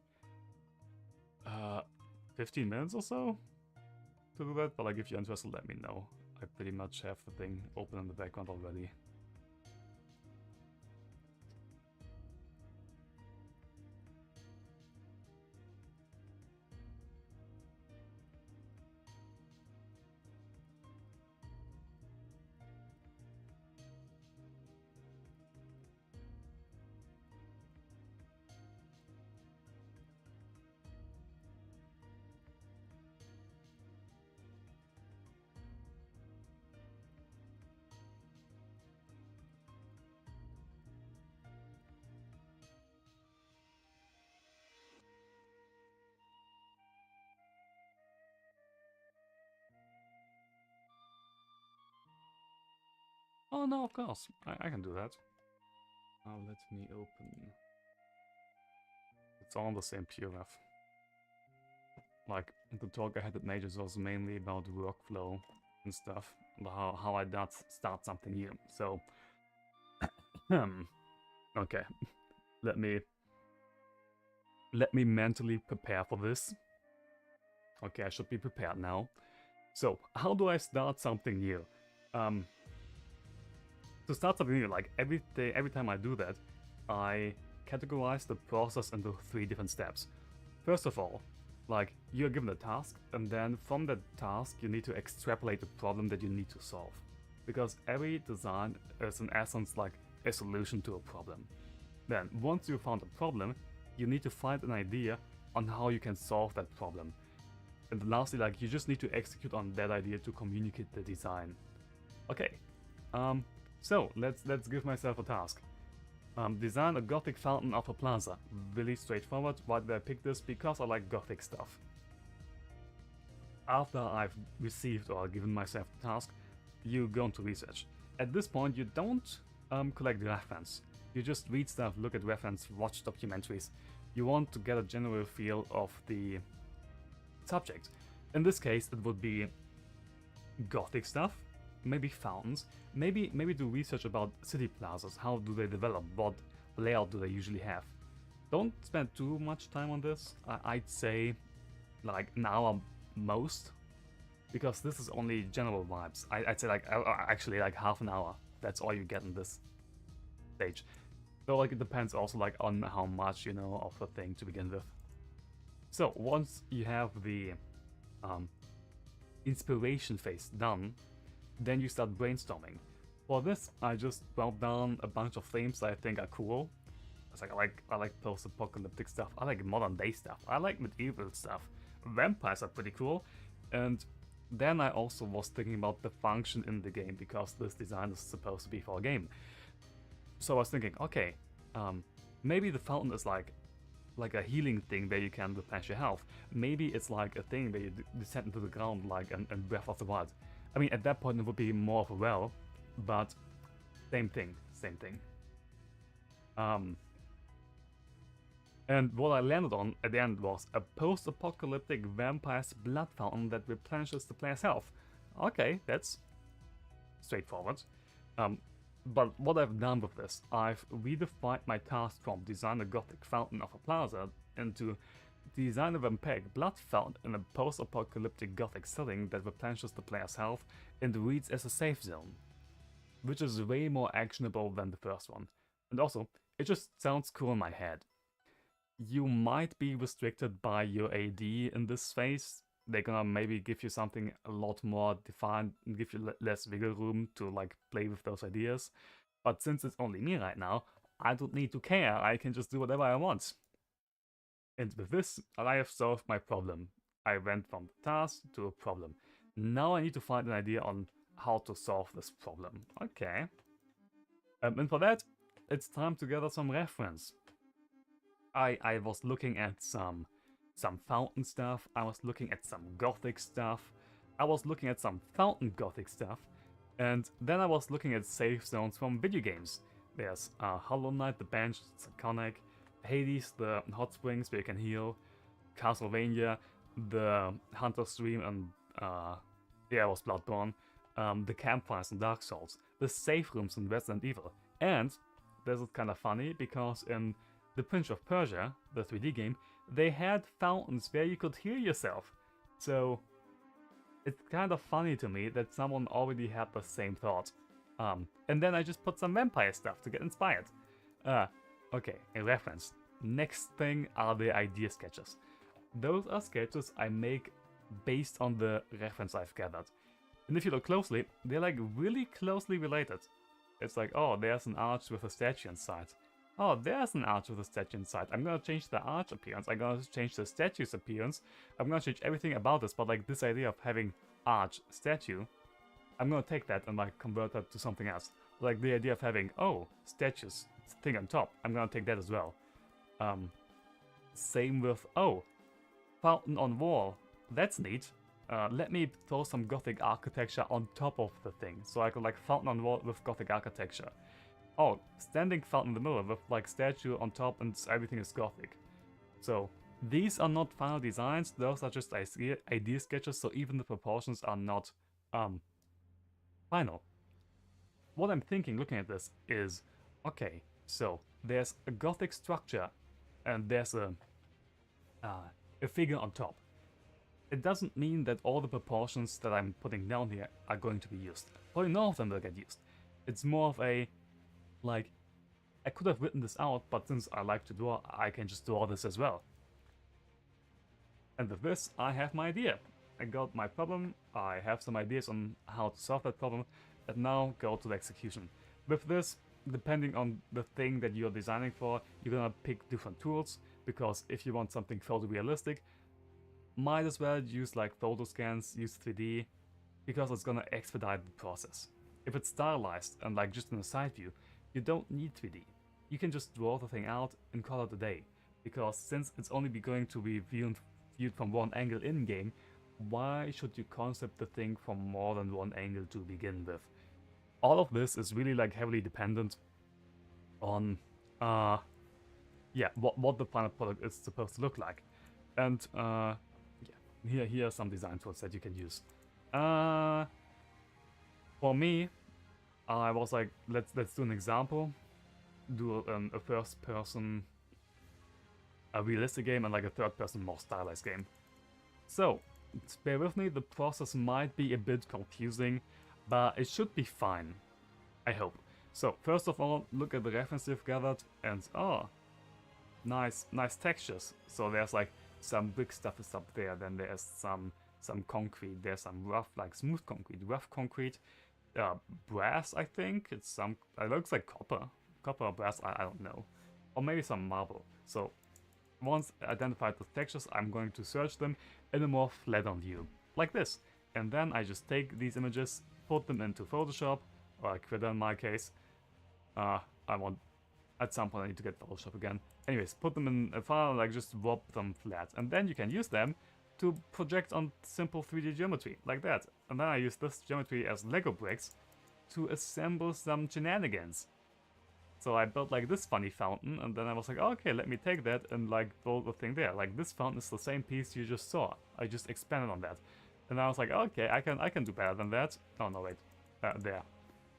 15 minutes or so to do that, but like if you're interested, let me know. I pretty much have the thing open in the background already. Oh no, of course. I can do that. Let me open. It's all the same POF. Like, the talk I had at Majors was mainly about workflow and stuff. How I start something new. So, okay. Let me mentally prepare for this. Okay, I should be prepared now. So, how do I start something new? To start something new, like every time I do that, I categorize the process into 3 different steps. First of all, like, you're given a task, and then from that task you need to extrapolate the problem that you need to solve. Because every design is in essence like a solution to a problem. Then, once you found a problem, you need to find an idea on how you can solve that problem. And lastly, like, you just need to execute on that idea to communicate the design. Okay, so let's give myself a task. Design a Gothic fountain of a plaza. Really straightforward. Why did I pick this? Because I like Gothic stuff. After I've received or given myself the task, you go into research. At this point, you don't collect reference. You just read stuff, look at reference, watch documentaries. You want to get a general feel of the subject. In this case, it would be Gothic stuff, maybe fountains, maybe do research about city plazas. How do they develop? What layout do they usually have? Don't spend too much time on this. I'd say like an hour most, because this is only general vibes. I'd say like actually like half an hour. That's all you get in this stage. So like it depends also like on how much you know of the thing to begin with. So once you have the inspiration phase done, then you start brainstorming. For this, I just wrote down a bunch of themes I think are cool. It's like I like post-apocalyptic stuff. I like modern day stuff. I like medieval stuff. Vampires are pretty cool. And then I also was thinking about the function in the game, because this design is supposed to be for a game. So I was thinking, okay, maybe the fountain is like a healing thing where you can replenish your health. Maybe it's like a thing where you descend into the ground like in Breath of the Wild. I mean, at that point it would be more of a well, but same thing. And what I landed on at the end was a post-apocalyptic vampire's blood fountain that replenishes the player's health. Okay, that's straightforward. But what I've done with this, I've redefined my task from design a Gothic fountain of a plaza into design a vampiric blood fountain in a post-apocalyptic Gothic setting that replenishes the player's health and reads as a safe zone, which is way more actionable than the first one. And also, it just sounds cool in my head. You might be restricted by your AD in this phase. They're gonna maybe give you something a lot more defined and give you less wiggle room to like play with those ideas. But since it's only me right now, I don't need to care. I can just do whatever I want. And with this, I have solved my problem. I went from the task to a problem. Now I need to find an idea on how to solve this problem. Okay. And for that, it's time to gather some reference. I was looking at some fountain stuff, I was looking at some Gothic stuff, I was looking at some fountain Gothic stuff, and then I was looking at safe zones from video games. There's Hollow Knight, the bench, it's iconic, Hades, the hot springs where you can heal, Castlevania, the Hunter Stream, and yeah, it was Bloodborne, the campfires in Dark Souls, the safe rooms in Resident Evil, and this is kind of funny because in The Prince of Persia, the 3D game, they had fountains where you could heal yourself. So it's kind of funny to me that someone already had the same thought. And then I just put some vampire stuff to get inspired. Okay, a reference. Next thing are the idea sketches. Those are sketches I make based on the reference I've gathered. And if you look closely, they're like really closely related. It's like, oh, there's an arch with a statue inside. Oh, there's an arch with a statue inside. I'm gonna change the arch appearance. I'm gonna change the statue's appearance. I'm gonna change everything about this, but like this idea of having arch, statue, I'm gonna take that and like convert that to something else. Like the idea of having, oh, statues, thing on top. I'm gonna take that as well. Same with, oh, fountain on wall. That's neat. let me throw some Gothic architecture on top of the thing. So I could like fountain on wall with Gothic architecture. Oh, standing fountain in the middle with like statue on top and everything is Gothic. So these are not final designs, those are just idea sketches, so even the proportions are not final. What I'm thinking looking at this is, okay, so there's a Gothic structure and there's a figure on top. It doesn't mean that all the proportions that I'm putting down here are going to be used. Probably none of them will get used. It's more of a, like, I could have written this out, but since I like to draw, I can just draw this as well. And with this, I have my idea. I got my problem, I have some ideas on how to solve that problem, and now go to the execution. With this, depending on the thing that you're designing for, you're gonna pick different tools, because if you want something photorealistic, might as well use like photo scans, use 3D, because it's gonna expedite the process. If it's stylized and like just in a side view, you don't need 3D. You can just draw the thing out and call it a day, because since it's only going to be viewed from one angle in-game, why should you concept the thing from more than one angle to begin with? All of this is really like heavily dependent on yeah, what the final product is supposed to look like. And yeah, here are some design tools that you can use. For me, I was like, let's do an example, do a first person, a realistic game, and like a third person more stylized game. So bear with me, the process might be a bit confusing, but it should be fine, I hope. So first of all, look at the reference you've gathered, and oh, nice textures. So there's like some brick stuff is up there, then there's some concrete, there's some rough, like smooth concrete, rough concrete, brass, I think, it's some, it looks like copper or brass, I don't know, or maybe some marble. So once identified the textures, I'm going to search them in a more flat-on view, like this. And then I just take these images, put them into Photoshop, or Krita in my case. At some point I need to get Photoshop again. Anyways, put them in a file, like just warp them flat. And then you can use them to project on simple 3D geometry, like that. And then I use this geometry as Lego bricks to assemble some shenanigans. So I built like this funny fountain, and then I was like, oh, okay, let me take that and like build the thing there. Like this fountain is the same piece you just saw. I just expanded on that. And I was like, okay, I can do better than that. Oh no, wait, there.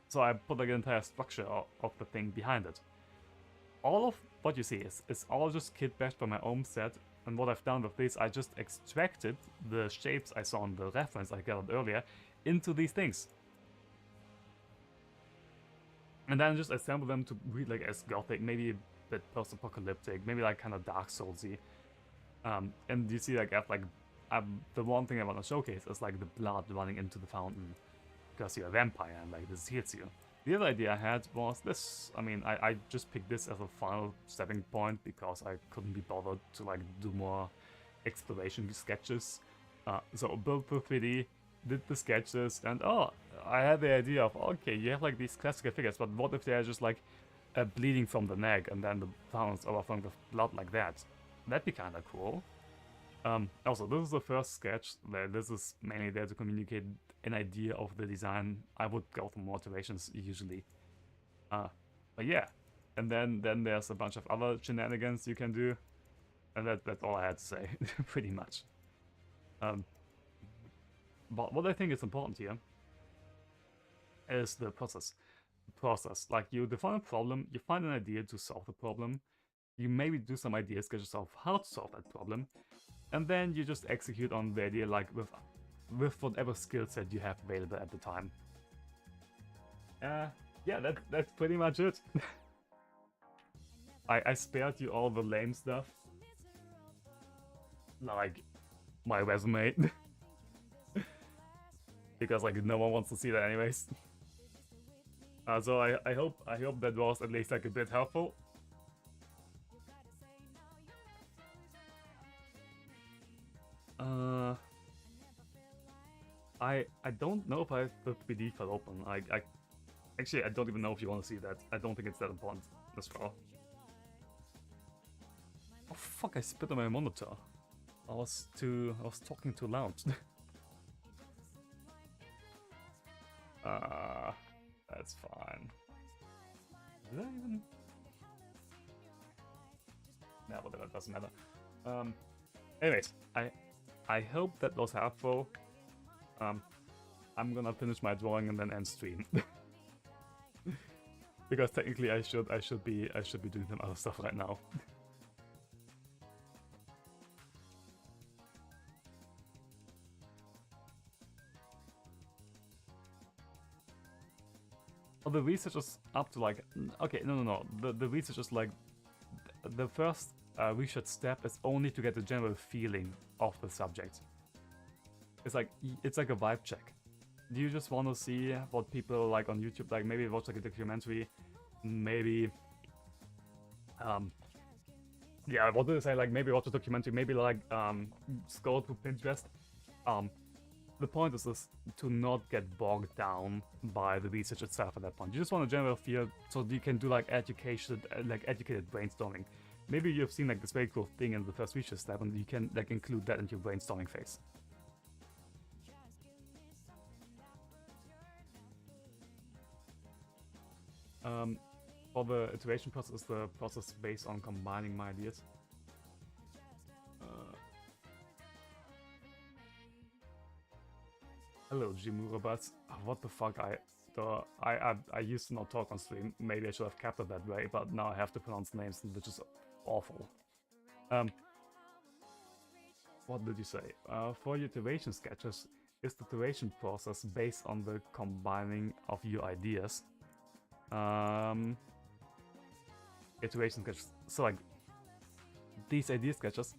So I put like an entire structure of the thing behind it. All of what you see is all just kit bashed by my own set, and what I've done with this, I just extracted the shapes I saw in the reference I gathered earlier into these things. And then just assemble them to read like as Gothic, maybe a bit post-apocalyptic, maybe like kind of Dark Soulsy. And you see like the one thing I want to showcase is like the blood running into the fountain, because you're a vampire and like this heals you. The other idea I had was this. I mean, I just picked this as a final stepping point because I couldn't be bothered to like do more exploration sketches. So built the 3D, did the sketches, and oh, I had the idea of, okay, you have like these classical figures, but what if they're just like bleeding from the neck and then the fountain's overflowing with blood like that? That'd be kind of cool. Also, this is the first sketch. This is mainly there to communicate an idea of the design. I would go for more iterations usually. But yeah, and then there's a bunch of other shenanigans you can do, and that's all I had to say, pretty much. But what I think is important here is the process. Like, you define a problem, you find an idea to solve the problem, you maybe do some idea sketches of how to solve that problem, and then you just execute on the idea like with whatever skill set you have available at the time. Yeah, that's pretty much it. I spared you all the lame stuff, like my resume, because like no one wants to see that anyways. So I hope that was at least like a bit helpful. I don't know if I have the 3D file open. Actually, I don't even know if you want to see that. I don't think it's that important as well. Oh fuck, I spit on my monitor. I was talking too loud. That's fine. Did I even? Yeah, whatever, it doesn't matter. Anyways, I hope that was helpful. I'm gonna finish my drawing and then end stream. Because technically I should be doing some other stuff right now. Well, the research is up to like, okay, no. The research is like, the first research step is only to get a general feeling of the subject. It's like a vibe check. Do you just want to see what people like on YouTube, like maybe watch like a documentary, maybe, yeah, what did I say, like maybe watch a documentary, maybe like, scroll through Pinterest. The point is to not get bogged down by the research itself at that point. You just want a general feel so you can do like educated brainstorming. Maybe you've seen like this very cool thing in the first research step and you can like include that into your brainstorming phase. For the iteration process, the process based on combining my ideas. Hello, Jimura, but what the fuck? I used to not talk on stream. Maybe I should have kept it that way, but now I have to pronounce names, which is awful. What did you say? For your iteration sketches, is the iteration process based on the combining of your ideas? Iteration sketches. So like these idea sketches.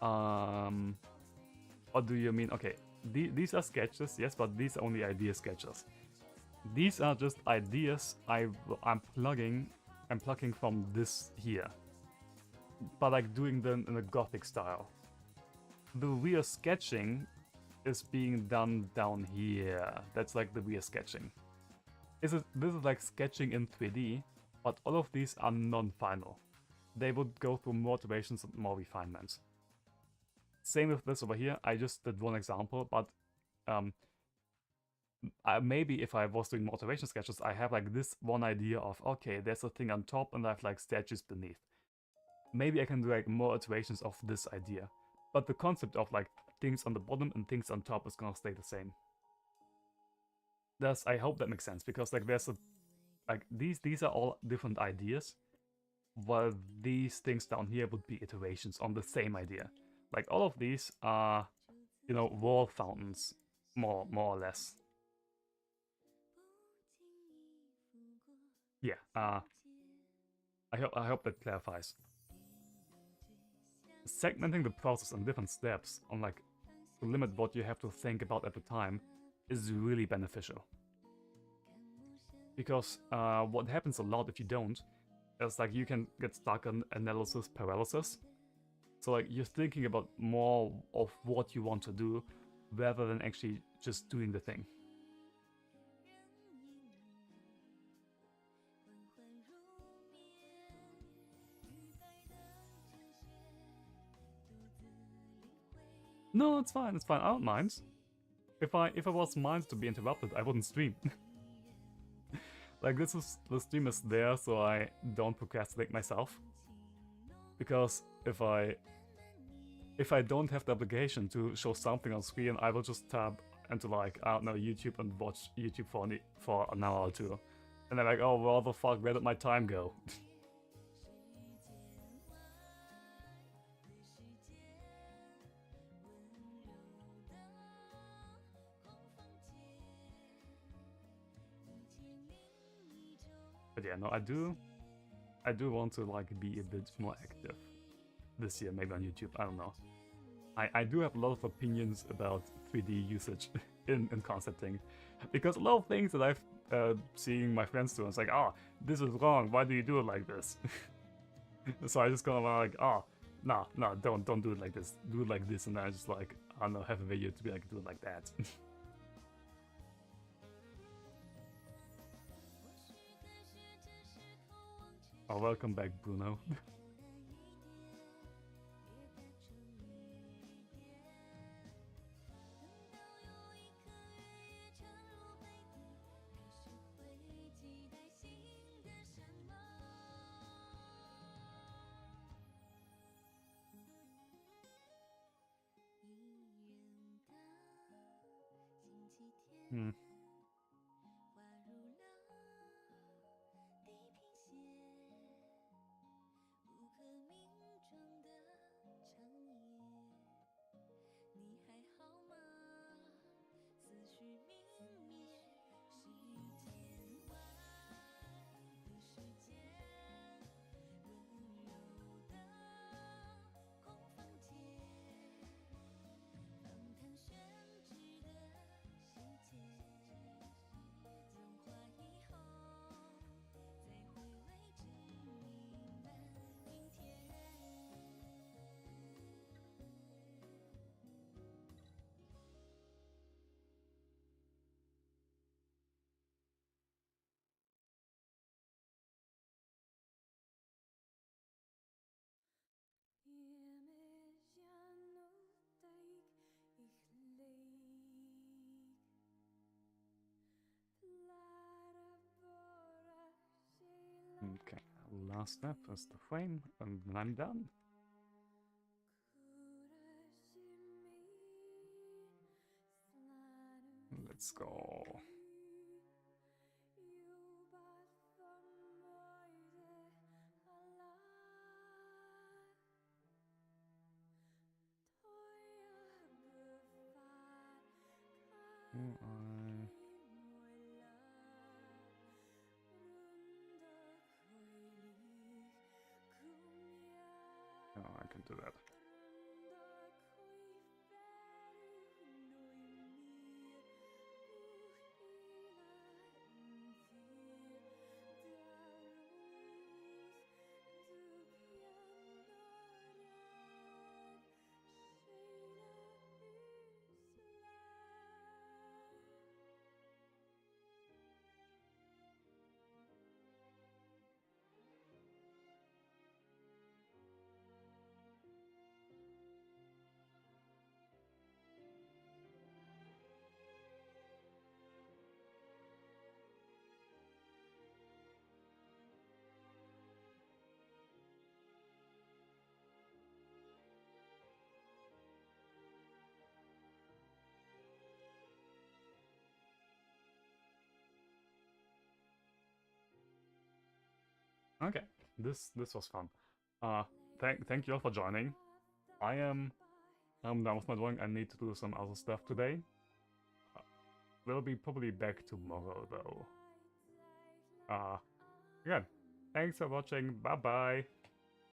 What do you mean? Okay, these are sketches, yes, but these are only idea sketches. These are just ideas I'm plugging from this here, but like doing them in a gothic style. The real sketching is being done down here. That's like the real sketching. This is like sketching in 3D, but all of these are non-final. They would go through more iterations and more refinements. Same with this over here. I just did one example, but maybe if I was doing more iteration sketches, I have like this one idea of, okay, there's a thing on top and I have like statues beneath. Maybe I can do like more iterations of this idea. But the concept of like things on the bottom and things on top is gonna stay the same. I hope that makes sense, because like there's a, like these are all different ideas, while these things down here would be iterations on the same idea. Like all of these are, you know, wall fountains, more or less. Yeah, I hope that clarifies. Segmenting the process in different steps on like to limit what you have to think about at the time is really beneficial. Because what happens a lot if you don't is like you can get stuck on analysis paralysis. So like you're thinking about more of what you want to do rather than actually just doing the thing. No, it's fine, I don't mind. If I was meant to be interrupted, I wouldn't stream. Like the stream is there so I don't procrastinate myself. Because if I don't have the obligation to show something on screen, I will just tab into like, I don't know, YouTube and watch YouTube for an hour or two. And then like, oh, well, the fuck, where did my time go? But yeah, no, I do want to like be a bit more active this year, maybe on YouTube, I don't know. I do have a lot of opinions about 3D usage in concepting, because a lot of things that I've seen my friends do, it's like, oh, this is wrong, why do you do it like this? So I just kind of like, oh, nah, don't do it like this, do it like this, and then I just like, I don't know, have a video to be like, do it like that. Oh, welcome back, Bruno. Hmm. 滑入了地平线，不可名状的长夜，你还好吗？思绪明灭，是天外的世界，温柔的空房间，访谈宣纸的细节，融化以后，再回味至弥漫云天。Okay, last step is the frame, and then I'm done. Let's go. Oh, I can do that. Okay, this was fun. Thank you all for joining. I'm done with my drawing. I need to do some other stuff today. We'll be probably back tomorrow though. Again, thanks for watching. Bye bye.